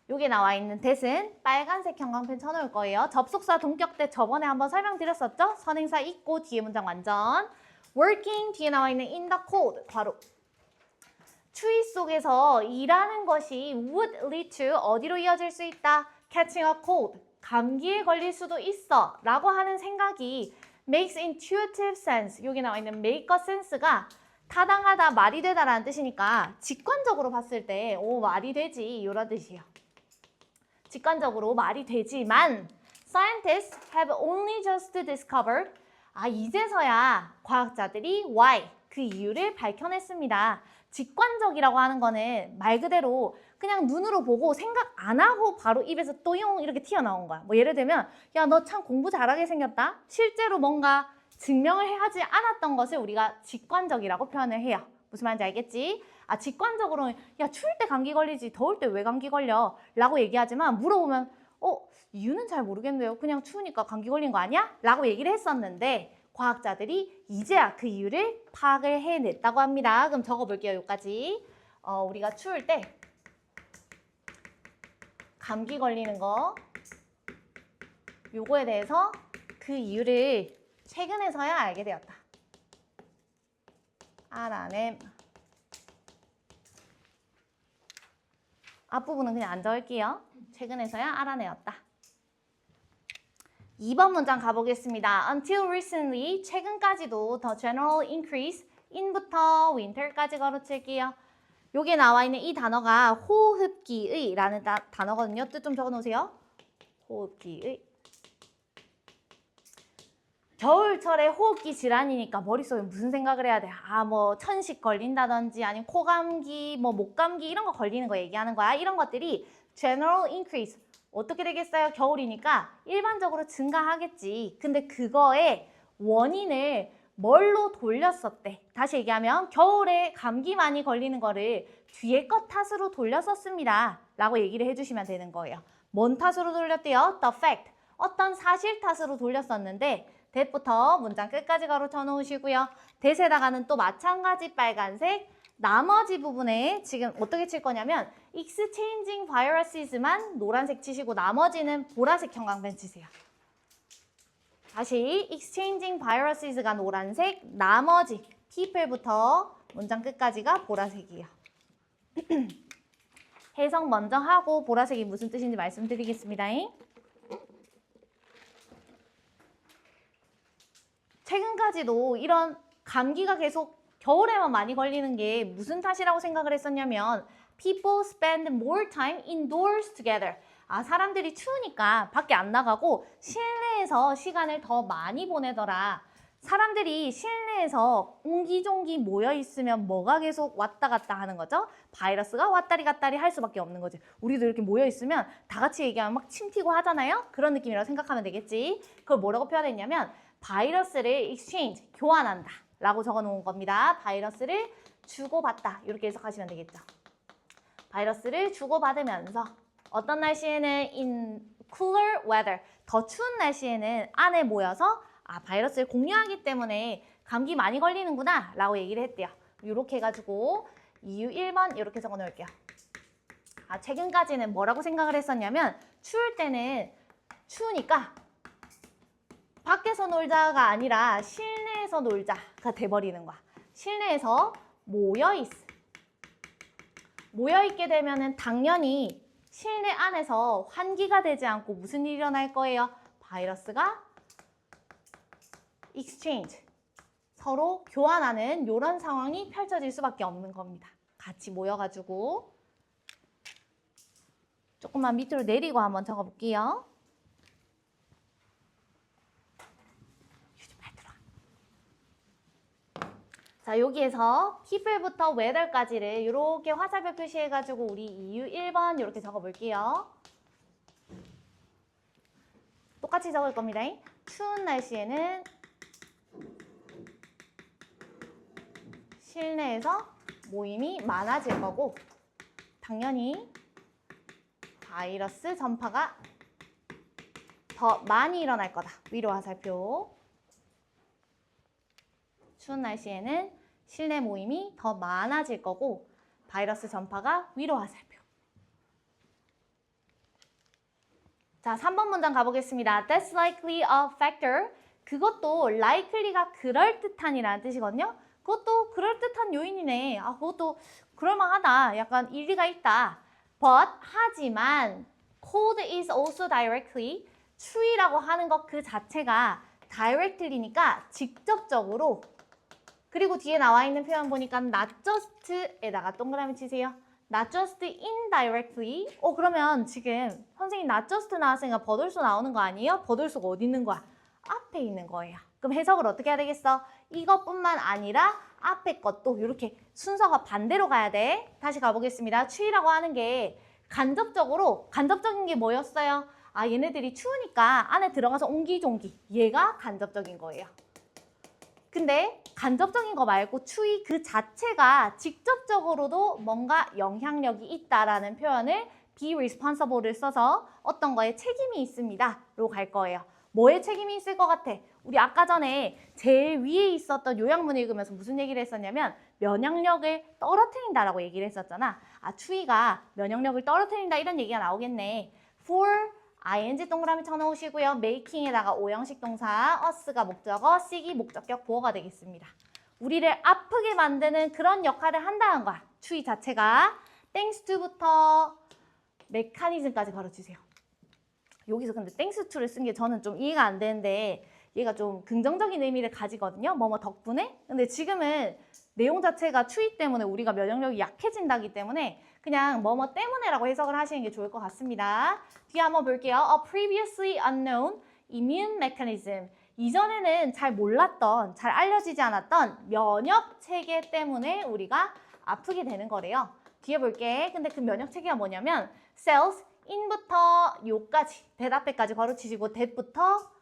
여기 나와 있는 that은 빨간색 형광펜 쳐놓을 거예요. 접속사 동격대 저번에 한번 설명드렸었죠? 선행사 있고 뒤에 문장 완전 working 뒤에 나와 있는 in the cold 괄호 추위 속에서 일하는 것이 would lead to 어디로 이어질 수 있다? catching a cold 감기에 걸릴 수도 있어 라고 하는 생각이 makes intuitive sense 여기 나와 있는 make a sense가 타당하다, 말이 되다라는 뜻이니까 직관적으로 봤을 때 오 말이 되지 이런 뜻이에요. 직관적으로 말이 되지만 scientists have only just discovered 이제서야 과학자들이 why 그 이유를 밝혀냈습니다. 직관적이라고 하는 거는 말 그대로 그냥 눈으로 보고 생각 안 하고 바로 입에서 또용 이렇게 튀어나온 거야. 뭐 예를 들면 야, 너 참 공부 잘하게 생겼다. 실제로 뭔가 증명을 하지 않았던 것을 우리가 직관적이라고 표현을 해요. 무슨 말인지 알겠지? 직관적으로는 야, 추울 때 감기 걸리지 더울 때 왜 감기 걸려? 라고 얘기하지만 물어보면 이유는 잘 모르겠네요. 그냥 추우니까 감기 걸린 거 아니야? 라고 얘기를 했었는데 과학자들이 이제야 그 이유를 파악을 해냈다고 합니다. 그럼 적어볼게요. 여기까지. 우리가 추울 때 감기 걸리는 거 요거에 대해서 그 이유를 최근에서야 알게 되었다. 알아냄. 앞부분은 그냥 안 적을게요. 최근에서야 알아내었다. 2번 문장 가보겠습니다. Until recently, 최근까지도 the general increase in부터 winter까지 가로칠게요. 여기에 나와 있는 이 단어가 호흡기의 라는 단어거든요. 뜻 좀 적어놓으세요. 호흡기의. 겨울철에 호흡기 질환이니까 머릿속에 무슨 생각을 해야 돼? 뭐 천식 걸린다든지 아니면 코감기, 뭐 목감기 이런 거 걸리는 거 얘기하는 거야. 이런 것들이 general increase. 어떻게 되겠어요? 겨울이니까 일반적으로 증가하겠지. 근데 그거의 원인을 뭘로 돌렸었대? 다시 얘기하면 겨울에 감기 많이 걸리는 거를 뒤에 것 탓으로 돌렸었습니다. 라고 얘기를 해주시면 되는 거예요. 뭔 탓으로 돌렸대요? The fact. 어떤 사실 탓으로 돌렸었는데 that부터 문장 끝까지 가로쳐 놓으시고요. that에다가는 또 마찬가지 빨간색 나머지 부분에 지금 어떻게 칠 거냐면 exchanging viruses만 노란색 치시고 나머지는 보라색 형광펜 치세요. 다시 exchanging viruses가 노란색, 나머지 people부터 문장 끝까지가 보라색이에요. 해석 먼저 하고 보라색이 무슨 뜻인지 말씀드리겠습니다. 최근까지도 이런 감기가 계속 겨울에만 많이 걸리는 게 무슨 탓이라고 생각을 했었냐면 people spend more time indoors together. 사람들이 추우니까 밖에 안 나가고 실내에서 시간을 더 많이 보내더라 사람들이 실내에서 옹기종기 모여 있으면 뭐가 계속 왔다 갔다 하는 거죠? 바이러스가 왔다리 갔다리 할 수밖에 없는 거지. 우리도 이렇게 모여 있으면 다 같이 얘기하면 막 침 튀고 하잖아요? 그런 느낌이라고 생각하면 되겠지. 그걸 뭐라고 표현했냐면 바이러스를 exchange, 교환한다 라고 적어 놓은 겁니다. 바이러스를 주고받다 이렇게 해석하시면 되겠죠. 바이러스를 주고받으면서 어떤 날씨에는 in cooler weather, 더 추운 날씨에는 안에 모여서 바이러스를 공유하기 때문에 감기 많이 걸리는구나 라고 얘기를 했대요. 이렇게 해가지고 이유 1번 이렇게 적어 놓을게요. 최근까지는 뭐라고 생각을 했었냐면 추울 때는 추우니까 밖에서 놀자가 아니라 실내에서 놀자가 돼버리는 거야. 실내에서 모여있게 되면은 당연히 실내 안에서 환기가 되지 않고 무슨 일이 일어날 거예요? 바이러스가 exchange, 서로 교환하는 이런 상황이 펼쳐질 수밖에 없는 겁니다. 같이 모여가지고 조금만 밑으로 내리고 한번 적어볼게요. 자, 여기에서 people부터 weather까지를 이렇게 화살표 표시해가지고 우리 이유 1번 이렇게 적어볼게요. 똑같이 적을 겁니다. 추운 날씨에는 실내에서 모임이 많아질 거고 당연히 바이러스 전파가 더 많이 일어날 거다. 위로 화살표. 추운 날씨에는 실내 모임이 더 많아질 거고 바이러스 전파가 위로 화살표. 자, 3번 문장 가보겠습니다. That's likely a factor. 그것도 likely가 그럴듯한이라는 뜻이거든요. 그것도 그럴듯한 요인이네. 그것도 그럴만하다. 약간 일리가 있다. But 하지만 cold is also directly. 추위라고 하는 것 그 자체가 directly니까 직접적으로. 그리고 뒤에 나와 있는 표현 보니까 not just에다가 동그라미 치세요. not just indirectly. 그러면 지금 선생님 not just 나왔으니까 버들소 나오는 거 아니에요? 버들소가 어디 있는 거야? 앞에 있는 거예요. 그럼 해석을 어떻게 해야 되겠어? 이것뿐만 아니라 앞에 것도 이렇게 순서가 반대로 가야 돼. 다시 가보겠습니다. 추위라고 하는 게 간접적인 게 뭐였어요? 얘네들이 추우니까 안에 들어가서 옹기종기. 얘가 간접적인 거예요. 근데 간접적인 거 말고 추위 그 자체가 직접적으로도 뭔가 영향력이 있다라는 표현을 be responsible를 써서 어떤 거에 책임이 있습니다. 로 갈 거예요. 뭐에 책임이 있을 것 같아? 우리 아까 전에 제일 위에 있었던 요약문 읽으면서 무슨 얘기를 했었냐면 면역력을 떨어뜨린다라고 얘기를 했었잖아. 추위가 면역력을 떨어뜨린다 이런 얘기가 나오겠네. for ing 동그라미 쳐놓으시고요. making에다가 오형식 동사 us가 목적어, seek이 목적격 보어가 되겠습니다. 우리를 아프게 만드는 그런 역할을 한다는 거야. 추위 자체가. thanks to부터 메커니즘까지 가르치세요. 여기서 근데 thanks to를 쓴 게 저는 좀 이해가 안 되는데 얘가 좀 긍정적인 의미를 가지거든요. 뭐뭐 덕분에. 근데 지금은 내용 자체가 추위 때문에 우리가 면역력이 약해진다기 때문에 그냥 뭐뭐 때문에라고 해석을 하시는 게 좋을 것 같습니다. 뒤에 한번 볼게요. A previously unknown immune mechanism. 이전에는 잘 몰랐던, 잘 알려지지 않았던 면역 체계 때문에 우리가 아프게 되는 거래요. 뒤에 볼게. 근데 그 면역 체계가 뭐냐면 cells, in부터 요까지, that 앞에까지 괄호치시고 that부터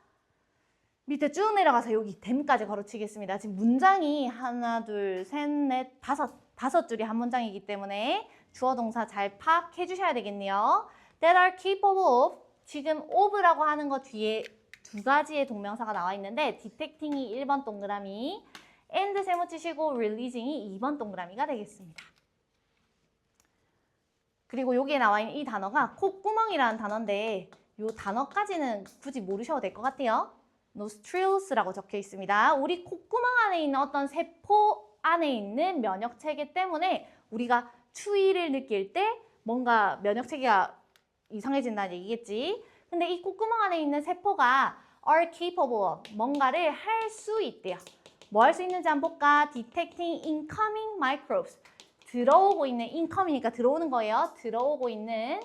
밑에 쭉 내려가서 여기 them까지 괄호치겠습니다. 지금 문장이 하나, 둘, 셋, 넷, 다섯 줄이 한 문장이기 때문에 주어 동사 잘 파악해 주셔야 되겠네요. That are capable of, 지금 of라고 하는 거 뒤에 두 가지의 동명사가 나와 있는데 detecting이 1번 동그라미, and 세모 치시고 releasing이 2번 동그라미가 되겠습니다. 그리고 여기에 나와 있는 이 단어가 콧구멍이라는 단어인데 이 단어까지는 굳이 모르셔도 될 것 같아요. nostrils라고 적혀 있습니다. 우리 콧구멍 안에 있는 어떤 세포 안에 있는 면역 체계 때문에 우리가 추위를 느낄 때 뭔가 면역 체계가 이상해진다는 얘기겠지. 근데 이 콧구멍 안에 있는 세포가 are capable of 뭔가를 할 수 있대요. 뭐 할 수 있는지 한번 볼까? detecting incoming microbes. 들어오고 있는 incoming이니까 들어오는 거예요. 들어오고 있는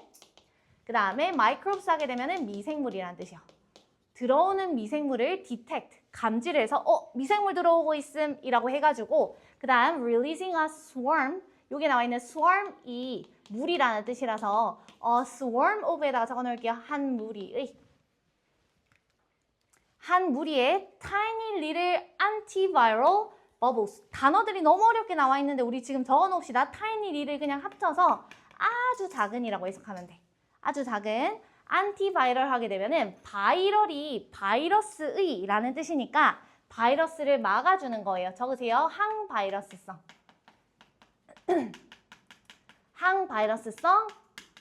그 다음에 microbes 하게 되면은 미생물이라는 뜻이요. 들어오는 미생물을 detect, 감지를 해서 미생물 들어오고 있음이라고 해가지고 그 다음 releasing a swarm 여기 나와 있는 swarm이 무리라는 뜻이라서 a swarm of에다가 적어놓을게요. 한 무리의 tiny little antiviral bubbles 단어들이 너무 어렵게 나와 있는데 우리 지금 적어놓읍시다. tiny little 그냥 합쳐서 아주 작은이라고 해석하면 돼. 아주 작은 안티바이럴 하게 되면은 바이럴이 바이러스의 라는 뜻이니까 바이러스를 막아주는 거예요. 적으세요. 항바이러스성. 항바이러스성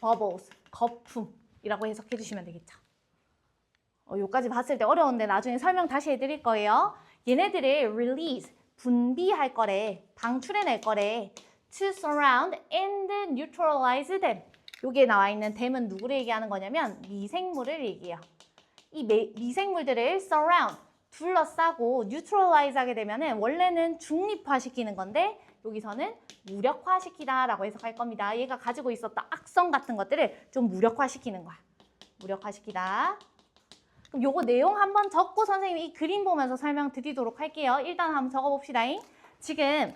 bubbles, 거품이라고 해석해 주시면 되겠죠. 요까지 봤을 때 어려운데 나중에 설명 다시 해드릴 거예요. 얘네들을 release, 분비할 거래, 방출해낼 거래. to surround and neutralize them. 여기에 나와 있는 them은 누구를 얘기하는 거냐면 미생물을 얘기해요. 이 미생물들을 surround, 둘러싸고 neutralize 하게 되면은 원래는 중립화시키는 건데 여기서는 무력화시키다라고 해석할 겁니다. 얘가 가지고 있었던 악성 같은 것들을 좀 무력화시키는 거야. 무력화시키다. 그럼 요거 내용 한번 적고 선생님이 이 그림 보면서 설명드리도록 할게요. 일단 한번 적어봅시다. 지금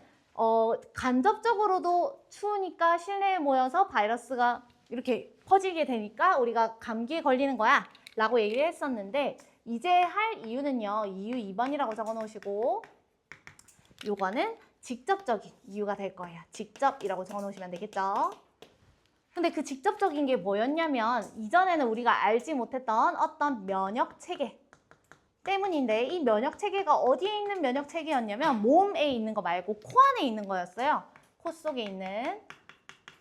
간접적으로도 추우니까 실내에 모여서 바이러스가 이렇게 퍼지게 되니까 우리가 감기에 걸리는 거야 라고 얘기를 했었는데 이제 할 이유는요. 이유 2번이라고 적어 놓으시고 요거는 직접적인 이유가 될 거예요. 직접이라고 적어 놓으시면 되겠죠. 근데 그 직접적인 게 뭐였냐면 이전에는 우리가 알지 못했던 어떤 면역 체계 때문인데 이 면역 체계가 어디에 있는 면역 체계였냐면 몸에 있는 거 말고 코 안에 있는 거였어요. 코 속에 있는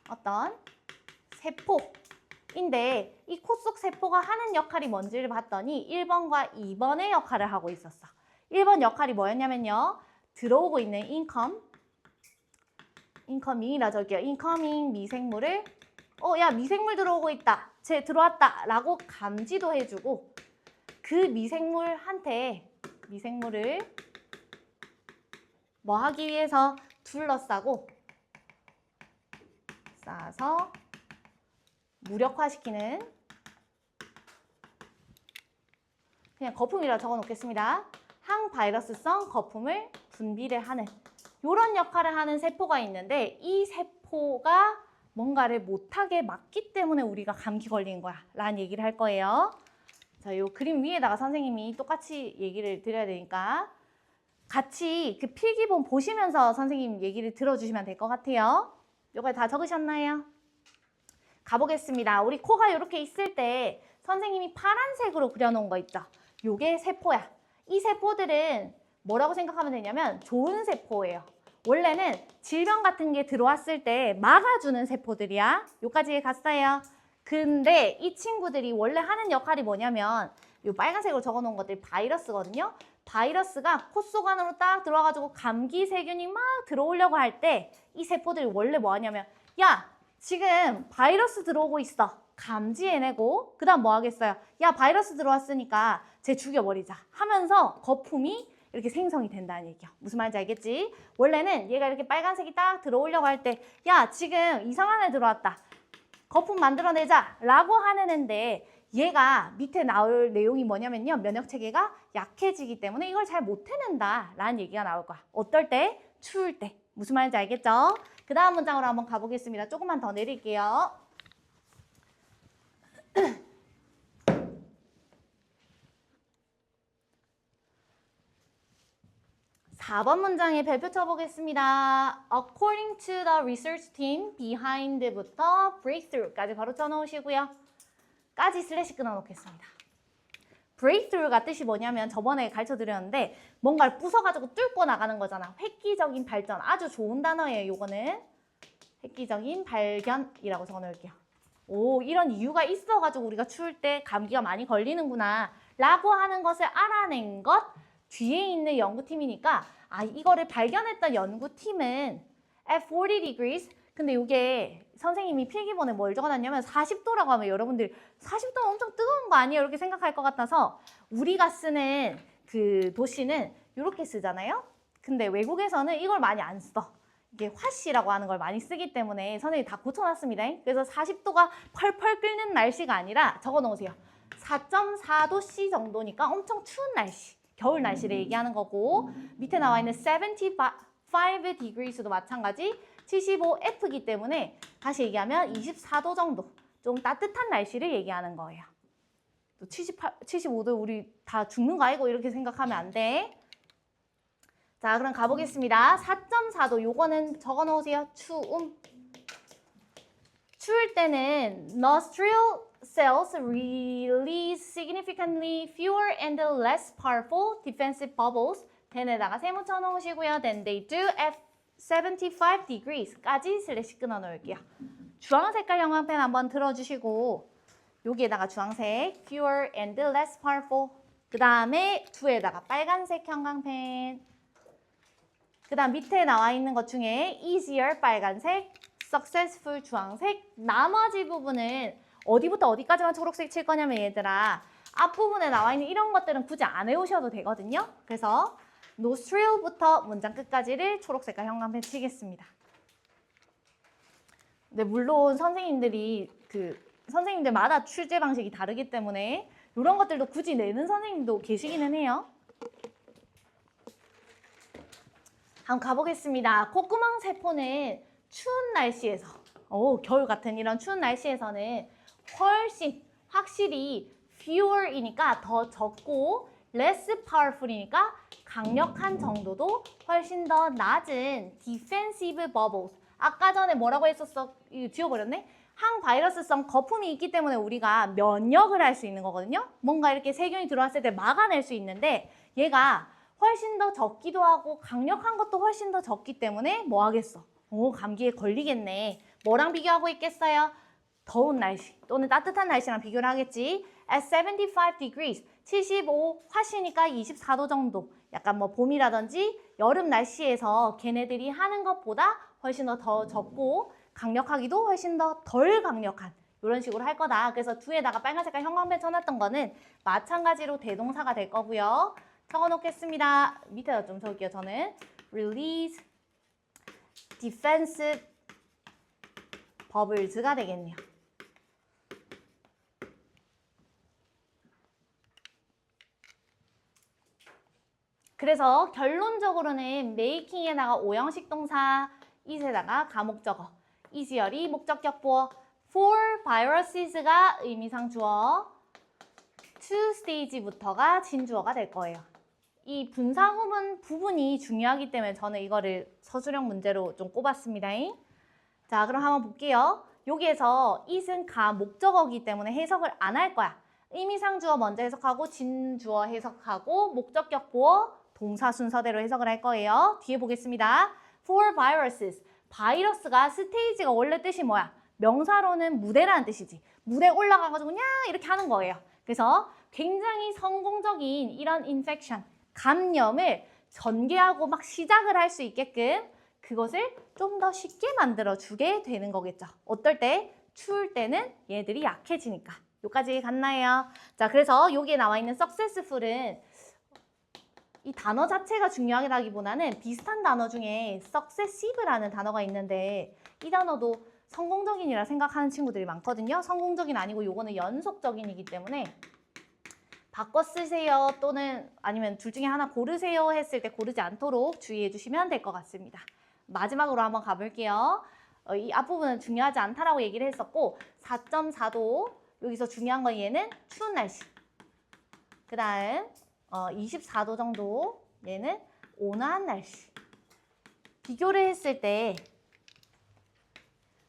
어떤 세포인데 이 코 속 세포가 하는 역할이 뭔지를 봤더니 1번과 2번의 역할을 하고 있었어. 1번 역할이 뭐였냐면요. 들어오고 있는 인커밍이라 적게요. 인커밍 미생물을 야 미생물 들어오고 있다. 쟤 들어왔다. 라고 감지도 해주고 그 미생물을 뭐 하기 위해서 둘러싸고 싸서 무력화시키는 그냥 거품이라 적어 놓겠습니다. 항바이러스성 거품을 분비를 하는 이런 역할을 하는 세포가 있는데 이 세포가 뭔가를 못하게 막기 때문에 우리가 감기 걸린 거야 라는 얘기를 할 거예요. 자, 요 그림 위에다가 선생님이 똑같이 얘기를 드려야 되니까 같이 그 필기본 보시면서 선생님 얘기를 들어주시면 될 것 같아요. 요거 다 적으셨나요? 가보겠습니다. 우리 코가 이렇게 있을 때 선생님이 파란색으로 그려놓은 거 있죠? 요게 세포야. 이 세포들은 뭐라고 생각하면 되냐면 좋은 세포예요. 원래는 질병 같은 게 들어왔을 때 막아주는 세포들이야. 요까지 갔어요. 근데 이 친구들이 원래 하는 역할이 뭐냐면 요 빨간색으로 적어놓은 것들이 바이러스거든요. 바이러스가 코 속 안으로 딱 들어와가지고 감기 세균이 막 들어오려고 할 때 이 세포들이 원래 뭐 하냐면 야 지금 바이러스 들어오고 있어. 감지해내고 그 다음 뭐 하겠어요? 야 바이러스 들어왔으니까 쟤 죽여버리자 하면서 거품이 이렇게 생성이 된다는 얘기야. 무슨 말인지 알겠지? 원래는 얘가 이렇게 빨간색이 딱 들어오려고 할 때 야 지금 이상한 애 들어왔다. 거품 만들어내자 라고 하는 애인데 얘가 밑에 나올 내용이 뭐냐면요. 면역체계가 약해지기 때문에 이걸 잘 못 해낸다 라는 얘기가 나올 거야. 어떨 때? 추울 때. 무슨 말인지 알겠죠? 그 다음 문장으로 한번 가보겠습니다. 조금만 더 내릴게요. 4번 문장에 별표 쳐보겠습니다. According to the research team behind부터 breakthrough까지 바로 쳐놓으시고요. 까지 슬래시 끊어놓겠습니다. breakthrough가 뜻이 뭐냐면 저번에 가르쳐드렸는데 뭔가를 부숴가지고 뚫고 나가는 거잖아. 획기적인 발전. 아주 좋은 단어예요. 요거는 획기적인 발견이라고 적어놓을게요. 오, 이런 이유가 있어가지고 우리가 추울 때 감기가 많이 걸리는구나 라고 하는 것을 알아낸 것 뒤에 있는 연구팀이니까 이거를 발견했던 연구팀은 at 40 degrees 근데 이게 선생님이 필기본에 뭘 적어놨냐면 40도라고 하면 여러분들 40도는 엄청 뜨거운 거 아니에요? 이렇게 생각할 것 같아서 우리가 쓰는 그 도시는 이렇게 쓰잖아요? 근데 외국에서는 이걸 많이 안 써. 이게 화씨라고 하는 걸 많이 쓰기 때문에 선생님이 다 고쳐놨습니다. 그래서 40도가 펄펄 끓는 날씨가 아니라 적어놓으세요. 4.4도 C 정도니까 엄청 추운 날씨. 겨울 날씨를 얘기하는 거고 밑에 나와 있는 75 degrees도 마찬가지 75F이기 때문에 다시 얘기하면 24도 정도 좀 따뜻한 날씨를 얘기하는 거예요. 또 75도 우리 다 죽는 거 아니고 이렇게 생각하면 안 돼. 자, 그럼 가보겠습니다. 4.4도 요거는 적어 놓으세요. 추울 때는 nostril cells release significantly fewer and less powerful defensive bubbles. 펜에다가 세모 쳐놓으시고요. Then they do at 75 degrees까지 슬래시 끊어 놓을게요. 주황 색깔 형광펜 한번 들어주시고 여기에다가 주황색 fewer and less powerful 그 다음에 2에다가 빨간색 형광펜 그 다음 밑에 나와 있는 것 중에 easier 빨간색 successful 주황색 나머지 부분은 어디부터 어디까지만 초록색 칠 거냐면 얘들아 앞부분에 나와 있는 이런 것들은 굳이 안 외우셔도 되거든요. 그래서 nostril부터 문장 끝까지를 초록색깔 형광펜 치겠습니다. 근데 물론 선생님들마다 출제 방식이 다르기 때문에 이런 것들도 굳이 내는 선생님도 계시기는 해요. 한번 가보겠습니다. 콧구멍 세포는 추운 날씨에서, 겨울 같은 이런 추운 날씨에서는 훨씬 확실히 fewer이니까 더 적고 less powerful이니까 강력한 정도도 훨씬 더 낮은 defensive bubbles. 아까 전에 뭐라고 했었어? 이거 지워버렸네? 항바이러스성 거품이 있기 때문에 우리가 면역을 할 수 있는 거거든요. 뭔가 이렇게 세균이 들어왔을 때 막아낼 수 있는데 얘가 훨씬 더 적기도 하고 강력한 것도 훨씬 더 적기 때문에 뭐 하겠어? 감기에 걸리겠네. 뭐랑 비교하고 있겠어요? 더운 날씨 또는 따뜻한 날씨랑 비교를 하겠지. At 75 degrees, 75 화시니까 24도 정도. 약간 뭐 봄이라든지 여름 날씨에서 걔네들이 하는 것보다 훨씬 더 적고 강력하기도 훨씬 더 덜 강력한 이런 식으로 할 거다. 그래서 2에다가 빨간 색깔 형광펜 쳐놨던 거는 마찬가지로 대동사가 될 거고요. 적어놓겠습니다. 밑에다 좀 적을게요. 저는 release defensive bubbles가 되겠네요. 그래서 결론적으로는 making에다가 오형식 동사, it에다가 가목적어, easier이 목적격 보어, for viruses가 의미상 주어, to stage부터가 진주어가 될 거예요. 이 분사구문 부분이 중요하기 때문에 저는 이거를 서술형 문제로 좀 꼽았습니다. 자, 그럼 한번 볼게요. 여기에서 it은 가목적어이기 때문에 해석을 안 할 거야. 의미상 주어 먼저 해석하고 진주어 해석하고 목적격 보어 동사 순서대로 해석을 할 거예요. 뒤에 보겠습니다. For viruses. 바이러스가 스테이지가 원래 뜻이 뭐야? 명사로는 무대라는 뜻이지. 무대에 올라가가지고 냐 이렇게 하는 거예요. 그래서 굉장히 성공적인 이런 인펙션, 감염을 전개하고 막 시작을 할 수 있게끔 그것을 좀 더 쉽게 만들어주게 되는 거겠죠. 어떨 때? 추울 때는 얘들이 약해지니까. 여기까지 갔나요? 자, 그래서 여기에 나와 있는 successful은 이 단어 자체가 중요하다기보다는 비슷한 단어 중에 successive라는 단어가 있는데 이 단어도 성공적인이라 생각하는 친구들이 많거든요. 성공적인 아니고 요거는 연속적인이기 때문에 바꿔 쓰세요 또는 아니면 둘 중에 하나 고르세요 했을 때 고르지 않도록 주의해 주시면 될 것 같습니다. 마지막으로 한번 가볼게요. 이 앞부분은 중요하지 않다라고 얘기를 했었고 4.4도 여기서 중요한 건 얘는 추운 날씨. 그 다음 24도 정도 얘는 온화한 날씨. 비교를 했을 때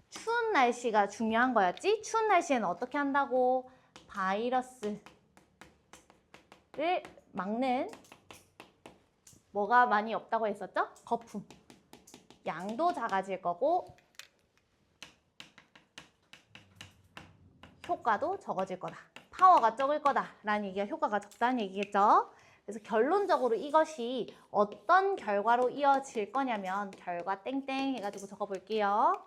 추운 날씨가 중요한 거였지? 추운 날씨에는 어떻게 한다고? 바이러스를 막는 뭐가 많이 없다고 했었죠? 거품. 양도 작아질 거고 효과도 적어질 거다. 파워가 적을 거다라는 얘기가 효과가 적다는 얘기겠죠. 그래서 결론적으로 이것이 어떤 결과로 이어질 거냐면 결과 땡땡 해가지고 적어볼게요.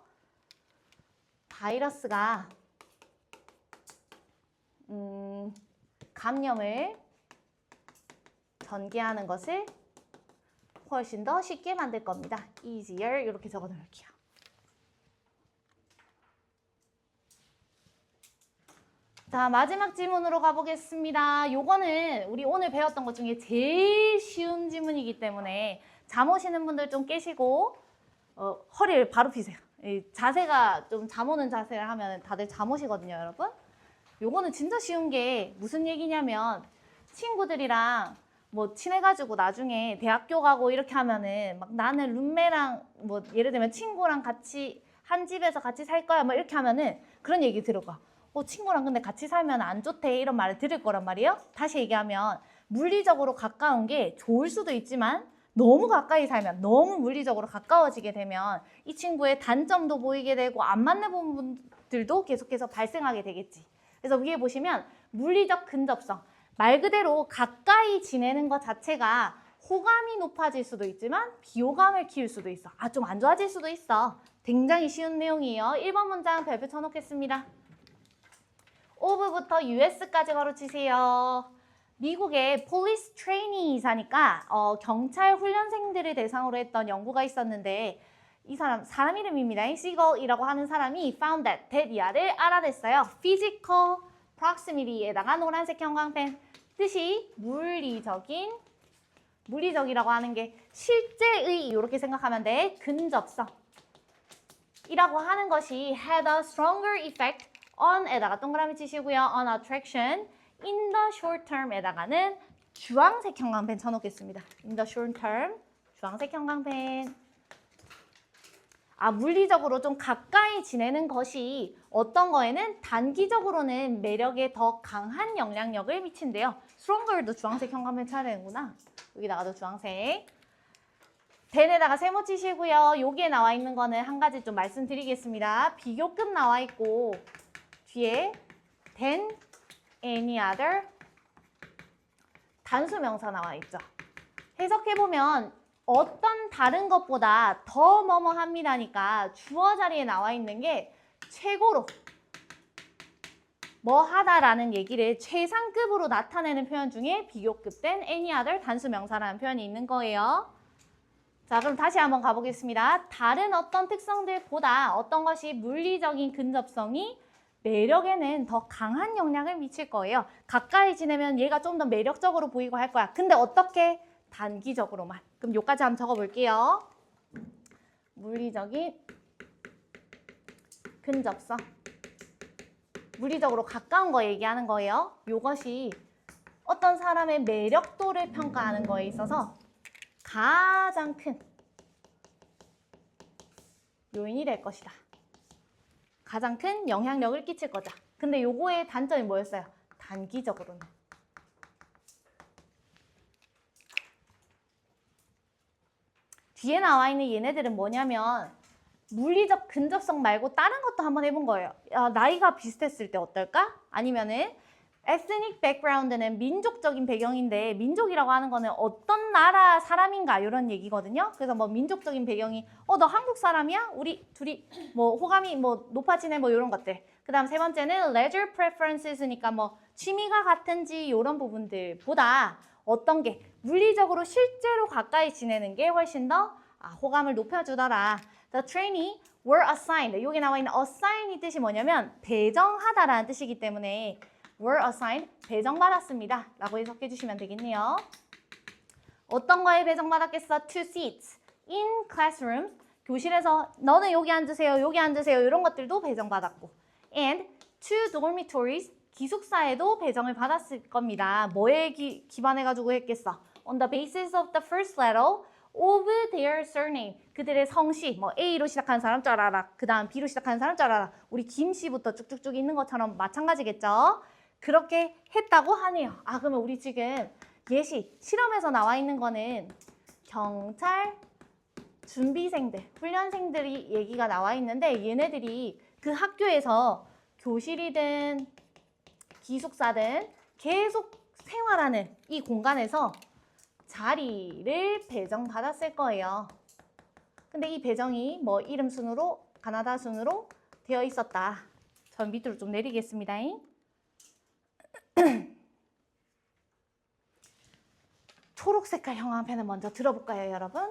바이러스가 감염을 전개하는 것을 훨씬 더 쉽게 만들 겁니다. easier 이렇게 적어 놓을게요. 자, 마지막 질문으로 가보겠습니다. 요거는 우리 오늘 배웠던 것 중에 제일 쉬운 질문이기 때문에 잠 오시는 분들 좀 깨시고 허리를 바로 펴세요. 이 자세가 좀 잠 오는 자세를 하면 다들 잠 오시거든요, 여러분. 요거는 진짜 쉬운 게 무슨 얘기냐면 친구들이랑 뭐 친해가지고 나중에 대학교 가고 이렇게 하면은 막 나는 룸메랑 뭐 예를 들면 친구랑 같이 한 집에서 같이 살 거야 뭐 이렇게 하면은 그런 얘기 들어가. 친구랑 근데 같이 살면 안 좋대 이런 말을 들을 거란 말이에요. 다시 얘기하면 물리적으로 가까운 게 좋을 수도 있지만 너무 가까이 살면 너무 물리적으로 가까워지게 되면 이 친구의 단점도 보이게 되고 안 맞는 부분들도 계속해서 발생하게 되겠지. 그래서 위에 보시면 물리적 근접성. 말 그대로 가까이 지내는 것 자체가 호감이 높아질 수도 있지만 비호감을 키울 수도 있어. 좀 안 좋아질 수도 있어. 굉장히 쉬운 내용이에요. 1번 문장 별표 쳐놓겠습니다. of부터 us까지 가로치세요. 미국의 police trainees하니까 경찰 훈련생들을 대상으로 했던 연구가 있었는데 이 사람 이름입니다. 시걸이라고 하는 사람이 found that 이하를 알아냈어요. physical proximity에다가 노란색 형광펜 뜻이 물리적이라고 하는 게 실제의 이렇게 생각하면 돼. 근접성 이라고 하는 것이 had a stronger effect on에다가 동그라미 치시고요. on attraction in the short term에다가는 주황색 형광펜 쳐놓겠습니다. in the short term 주황색 형광펜. 물리적으로 좀 가까이 지내는 것이 어떤 거에는 단기적으로는 매력에 더 강한 영향력을 미친대요. stronger도 주황색 형광펜 쳐야 되는구나. 여기다가도 주황색. then에다가 세모 치시고요. 여기에 나와 있는 거는 한 가지 좀 말씀드리겠습니다. 비교급 나와 있고 뒤에 than, any other 단수 명사 나와 있죠. 해석해보면 어떤 다른 것보다 더 뭐뭐 합니다니까 주어 자리에 나와 있는 게 최고로 뭐 하다라는 얘기를 최상급으로 나타내는 표현 중에 비교급된 any other 단수 명사라는 표현이 있는 거예요. 자, 그럼 다시 한번 가보겠습니다. 다른 어떤 특성들보다 어떤 것이 물리적인 근접성이 매력에는 더 강한 영향을 미칠 거예요. 가까이 지내면 얘가 좀 더 매력적으로 보이고 할 거야. 근데 어떻게? 단기적으로만. 그럼 요까지 한번 적어볼게요. 물리적인 근접성. 물리적으로 가까운 거 얘기하는 거예요. 요것이 어떤 사람의 매력도를 평가하는 거에 있어서 가장 큰 요인이 될 것이다. 가장 큰 영향력을 끼칠 거다. 근데 요거의 단점이 뭐였어요? 단기적으로는. 뒤에 나와 있는 얘네들은 뭐냐면 물리적 근접성 말고 다른 것도 한번 해본 거예요. 나이가 비슷했을 때 어떨까? 아니면은 ethnic background는 민족적인 배경인데 민족이라고 하는 거는 어떤 나라 사람인가 이런 얘기거든요. 그래서 뭐 민족적인 배경이 너 한국 사람이야? 우리 둘이 뭐 호감이 뭐 높아지네 뭐 이런 것들. 그다음 세 번째는 leisure preferences니까 뭐 취미가 같은지 이런 부분들보다 어떤 게 물리적으로 실제로 가까이 지내는 게 훨씬 더 호감을 높여주더라. The trainee were assigned. 여기 나와 있는 assign이 뜻이 뭐냐면 배정하다라는 뜻이기 때문에 were assigned, 배정받았습니다. 라고 해석해 주시면 되겠네요. 어떤 거에 배정받았겠어? Two seats in classrooms. 교실에서 너는 여기 앉으세요, 여기 앉으세요 이런 것들도 배정받았고 and two dormitories, 기숙사에도 배정을 받았을 겁니다. 뭐에 기반해가지고 했겠어? On the basis of the first letter of their surname. 그들의 성씨, 뭐 A로 시작하는 사람 줄 알아라. 그 다음 B로 시작하는 사람 줄 알아라. 우리 김씨부터 쭉쭉쭉 있는 것처럼 마찬가지겠죠? 그렇게 했다고 하네요. 그러면 우리 지금 예시, 실험에서 나와 있는 거는 경찰 준비생들, 훈련생들이 얘기가 나와 있는데 얘네들이 그 학교에서 교실이든 기숙사든 계속 생활하는 이 공간에서 자리를 배정받았을 거예요. 근데 이 배정이 뭐 이름 순으로, 가나다 순으로 되어 있었다. 전 밑으로 좀 내리겠습니다. 초록 색깔 형광펜을 먼저 들어볼까요, 여러분?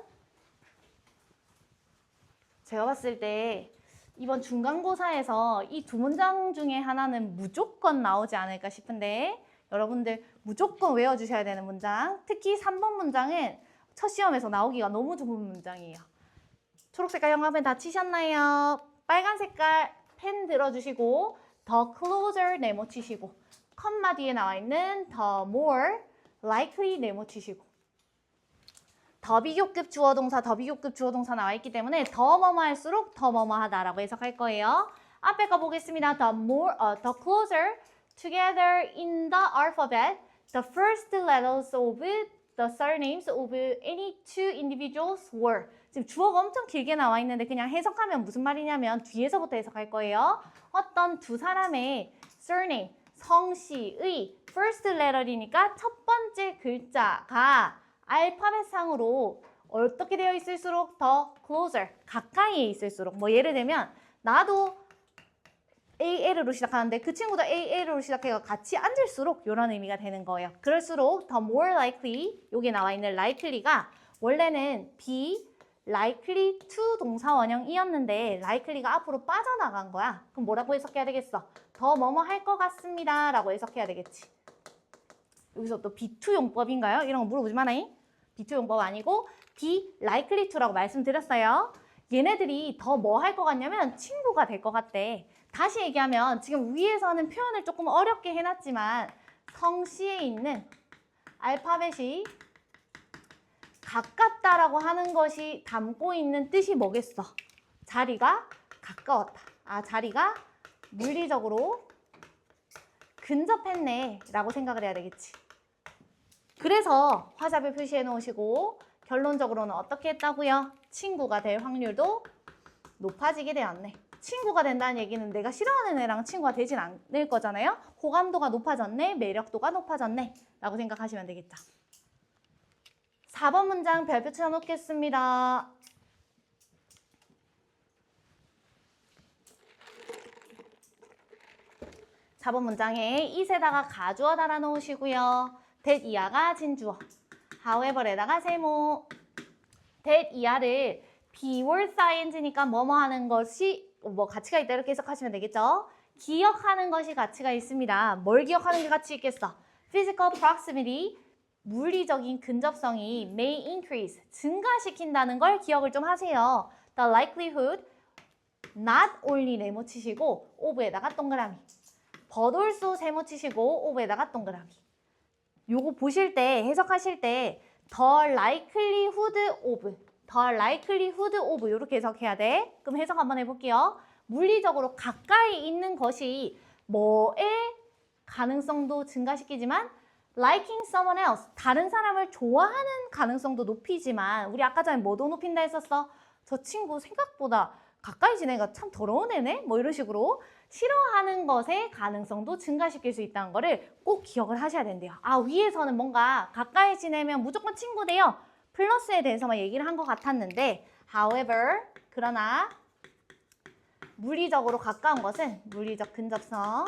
제가 봤을 때 이번 중간고사에서 이 두 문장 중에 하나는 무조건 나오지 않을까 싶은데 여러분들 무조건 외워주셔야 되는 문장. 특히 3번 문장은 첫 시험에서 나오기가 너무 좋은 문장이에요. 초록 색깔 형광펜 다 치셨나요? 빨간 색깔 펜 들어주시고 the closer 네모 치시고 컴마 뒤에 나와 있는 the more likely 네모 치시고 더 비교급 주어동사, 더 비교급 주어동사 나와 있기 때문에 더 뭐뭐 할수록 더 뭐뭐 하다라고 해석할 거예요. 앞에 거 보겠습니다. The closer together in the alphabet, the first letters of the surnames of any two individuals were. 지금 주어가 엄청 길게 나와 있는데 그냥 해석하면 무슨 말이냐면 뒤에서부터 해석할 거예요. 어떤 두 사람의 surname, 성씨의 first letter이니까 첫 번째 글자가 알파벳상으로 어떻게 되어 있을수록 더 closer, 가까이에 있을수록 뭐 예를 들면 나도 AL으로 시작하는데 그 친구도 AL으로 시작해서 같이 앉을수록 이런 의미가 되는 거예요. 그럴수록 the more likely, 여기 나와 있는 likely가 원래는 be likely to 동사 원형이었는데 likely가 앞으로 빠져나간 거야. 그럼 뭐라고 해석해야 되겠어? 더 뭐뭐 할 것 같습니다 라고 해석해야 되겠지. 여기서 또 be2 용법인가요? 이런 거 물어보지 마나잉? be2 용법 아니고 be likely to라고 말씀드렸어요. 얘네들이 더 뭐 할 것 같냐면 친구가 될 것 같대. 다시 얘기하면 지금 위에서는 표현을 조금 어렵게 해놨지만 성씨에 있는 알파벳이 가깝다라고 하는 것이 담고 있는 뜻이 뭐겠어? 자리가 가까웠다. 아, 자리가 물리적으로 근접했네 라고 생각을 해야 되겠지. 그래서 화살표 표시해 놓으시고 결론적으로는 어떻게 했다고요? 친구가 될 확률도 높아지게 되었네. 친구가 된다는 얘기는 내가 싫어하는 애랑 친구가 되진 않을 거잖아요. 호감도가 높아졌네, 매력도가 높아졌네 라고 생각하시면 되겠죠. 4번 문장 별표 쳐놓겠습니다. (4번) 문장에 it에다가 가주어 달아 놓으시고요. that 이하가 진주어, however에다가 세모. that 이하를 keyword science니까 뭐뭐 하는 것이 뭐 가치가 있다 이렇게 해석하시면 되겠죠. 기억하는 것이 가치가 있습니다. 뭘 기억하는 게 가치 있겠어? physical proximity, 물리적인 근접성이 may increase, 증가시킨다는 걸 기억을 좀 하세요. the likelihood, not only 네모 치시고 of에다가 동그라미. but also 세모 치시고 of에다가 동그라미. 요거 보실 때, 해석하실 때 the likelihood of 이렇게 해석해야 돼. 그럼 해석 한번 해볼게요. 물리적으로 가까이 있는 것이 뭐의 가능성도 증가시키지만 liking someone else, 다른 사람을 좋아하는 가능성도 높이지만 우리 아까 전에 뭐도 높인다 했었어? 저 친구 생각보다 가까이 지내니까 참 더러운 애네? 뭐 이런 식으로 싫어하는 것의 가능성도 증가시킬 수 있다는 거를 꼭 기억을 하셔야 된대요. 아, 위에서는 뭔가 가까이 지내면 무조건 친구 돼요. 플러스에 대해서만 얘기를 한 것 같았는데 however, 그러나 물리적으로 가까운 것은 물리적 근접성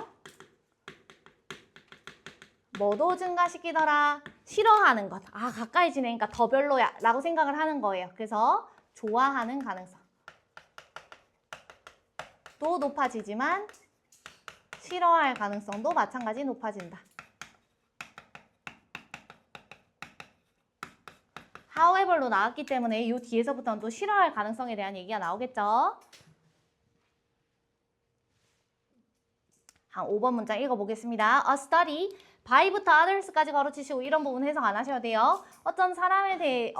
뭐도 증가시키더라? 싫어하는 것. 아, 가까이 지내니까 더 별로야 라고 생각을 하는 거예요. 그래서 좋아하는 가능성 또 높아지지만 싫어할 가능성도 마찬가지 높아진다. however로 나왔기 때문에 이 뒤에서부터는 또 싫어할 가능성에 대한 얘기가 나오겠죠. 한 5번 문장 읽어보겠습니다. A study by부터 others까지 걸어치시고 이런 부분 해석 안 하셔도 돼요. 어떤 사람에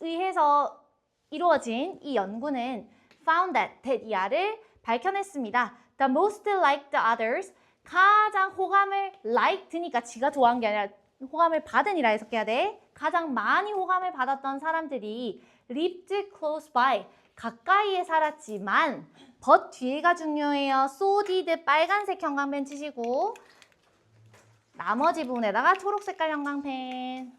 의해서 이루어진 이 연구는 found that 이하를 밝혀냈습니다. The most liked others, 가장 호감을 liked니까 지가 좋아한 게 아니라 호감을 받은이라 해석해야 돼. 가장 많이 호감을 받았던 사람들이 lived close by, 가까이에 살았지만 but 뒤에가 중요해요. so did 빨간색 형광펜 치시고 나머지 부분에다가 초록 색깔 형광펜.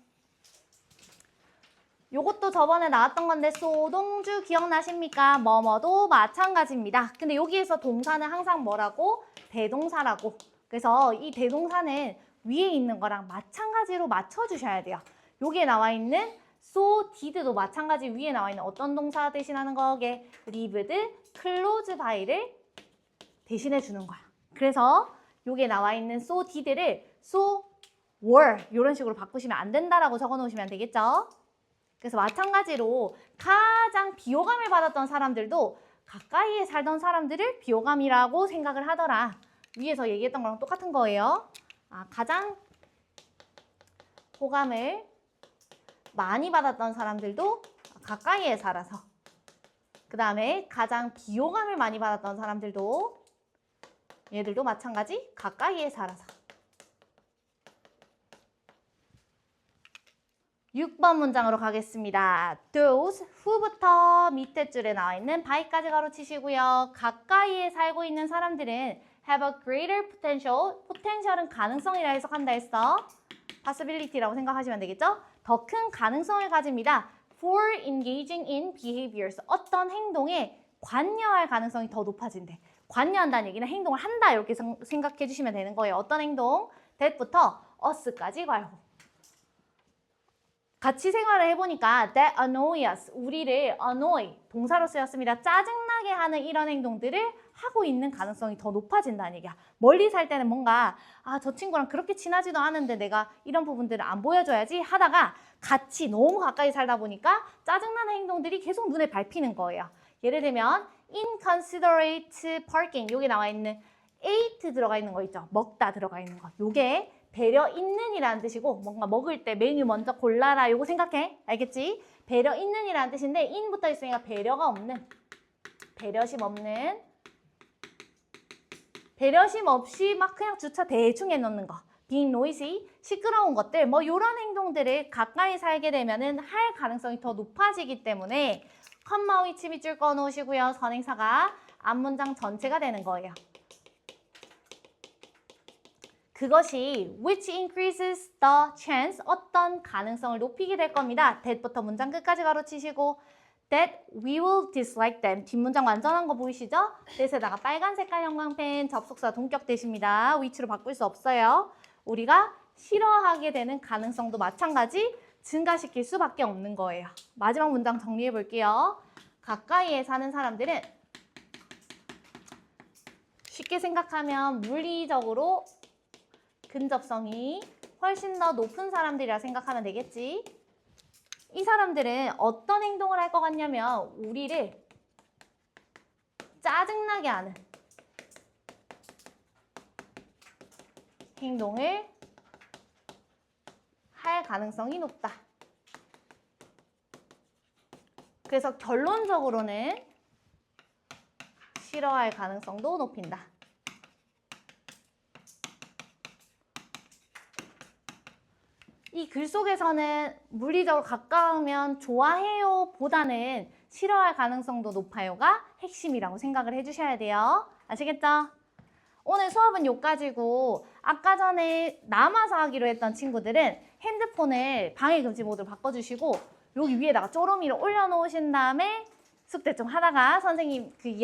요것도 저번에 나왔던 건데 소동주 기억나십니까? 뭐뭐도 마찬가지입니다. 근데 여기에서 동사는 항상 뭐라고? 대동사라고. 그래서 이 대동사는 위에 있는 거랑 마찬가지로 맞춰주셔야 돼요. 여기에 나와 있는 so did도 마찬가지 위에 나와 있는 어떤 동사 대신하는 거게 lived, close by를 대신해 주는 거야. 그래서 여기에 나와 있는 so did를 so were 이런 식으로 바꾸시면 안 된다라고 적어 놓으시면 되겠죠? 그래서 마찬가지로 가장 비호감을 받았던 사람들도 가까이에 살던 사람들을 비호감이라고 생각을 하더라. 위에서 얘기했던 거랑 똑같은 거예요. 가장 호감을 많이 받았던 사람들도 가까이에 살아서, 그 다음에 가장 비호감을 많이 받았던 사람들도 얘들도 마찬가지 가까이에 살아서. 6번 문장으로 가겠습니다. Those who부터 밑에 줄에 나와 있는 by까지 가로치시고요. 가까이에 살고 있는 사람들은 have a greater potential. potential은 가능성이라 해석한다 했어. possibility라고 생각하시면 되겠죠? 더 큰 가능성을 가집니다. for engaging in behaviors. 어떤 행동에 관여할 가능성이 더 높아진대. 관여한다는 얘기는 행동을 한다 이렇게 생각해 주시면 되는 거예요. 어떤 행동? that부터 us까지 가요. 같이 생활을 해보니까 that annoy us, 우리를 annoy, 동사로 쓰였습니다. 짜증나게 하는 이런 행동들을 하고 있는 가능성이 더 높아진다는 얘기야. 멀리 살 때는 뭔가 저 친구랑 그렇게 친하지도 않은데 내가 이런 부분들을 안 보여줘야지 하다가 같이 너무 가까이 살다 보니까 짜증나는 행동들이 계속 눈에 밟히는 거예요. 예를 들면 inconsiderate parking, 여기 나와 있는 eat 들어가 있는 거 있죠. 먹다 들어가 있는 거. 요게 배려 있는 이라는 뜻이고 뭔가 먹을 때 메뉴 먼저 골라라 요거 생각해. 알겠지? 배려 있는 이라는 뜻인데 in 붙어 있으니까 배려가 없는, 배려심 없는, 배려심 없이 막 그냥 주차 대충 해놓는 거. being noisy, 시끄러운 것들 뭐 이런 행동들을 가까이 살게 되면은 할 가능성이 더 높아지기 때문에 컴마 위치 밑줄 꺼 놓으시고요. 선행사가 앞문장 전체가 되는 거예요. 그것이 which increases the chance, 어떤 가능성을 높이게 될 겁니다. that부터 문장 끝까지 가로치시고 that we will dislike them. 뒷문장 완전한 거 보이시죠? that에다가 빨간 색깔 형광펜 접속사 동격대십니다. 위치로 바꿀 수 없어요. 우리가 싫어하게 되는 가능성도 마찬가지 증가시킬 수밖에 없는 거예요. 마지막 문장 정리해 볼게요. 가까이에 사는 사람들은 쉽게 생각하면 물리적으로 근접성이 훨씬 더 높은 사람들이라 생각하면 되겠지. 이 사람들은 어떤 행동을 할 것 같냐면 우리를 짜증나게 하는 행동을 할 가능성이 높다. 그래서 결론적으로는 싫어할 가능성도 높인다. 이 글 속에서는 물리적으로 가까우면 좋아해요 보다는 싫어할 가능성도 높아요가 핵심이라고 생각을 해주셔야 돼요. 아시겠죠? 오늘 수업은 여기까지고 아까 전에 남아서 하기로 했던 친구들은 핸드폰을 방해금지 모드로 바꿔주시고 여기 위에다가 쪼러미를 올려놓으신 다음에 숙제 좀 하다가 선생님 그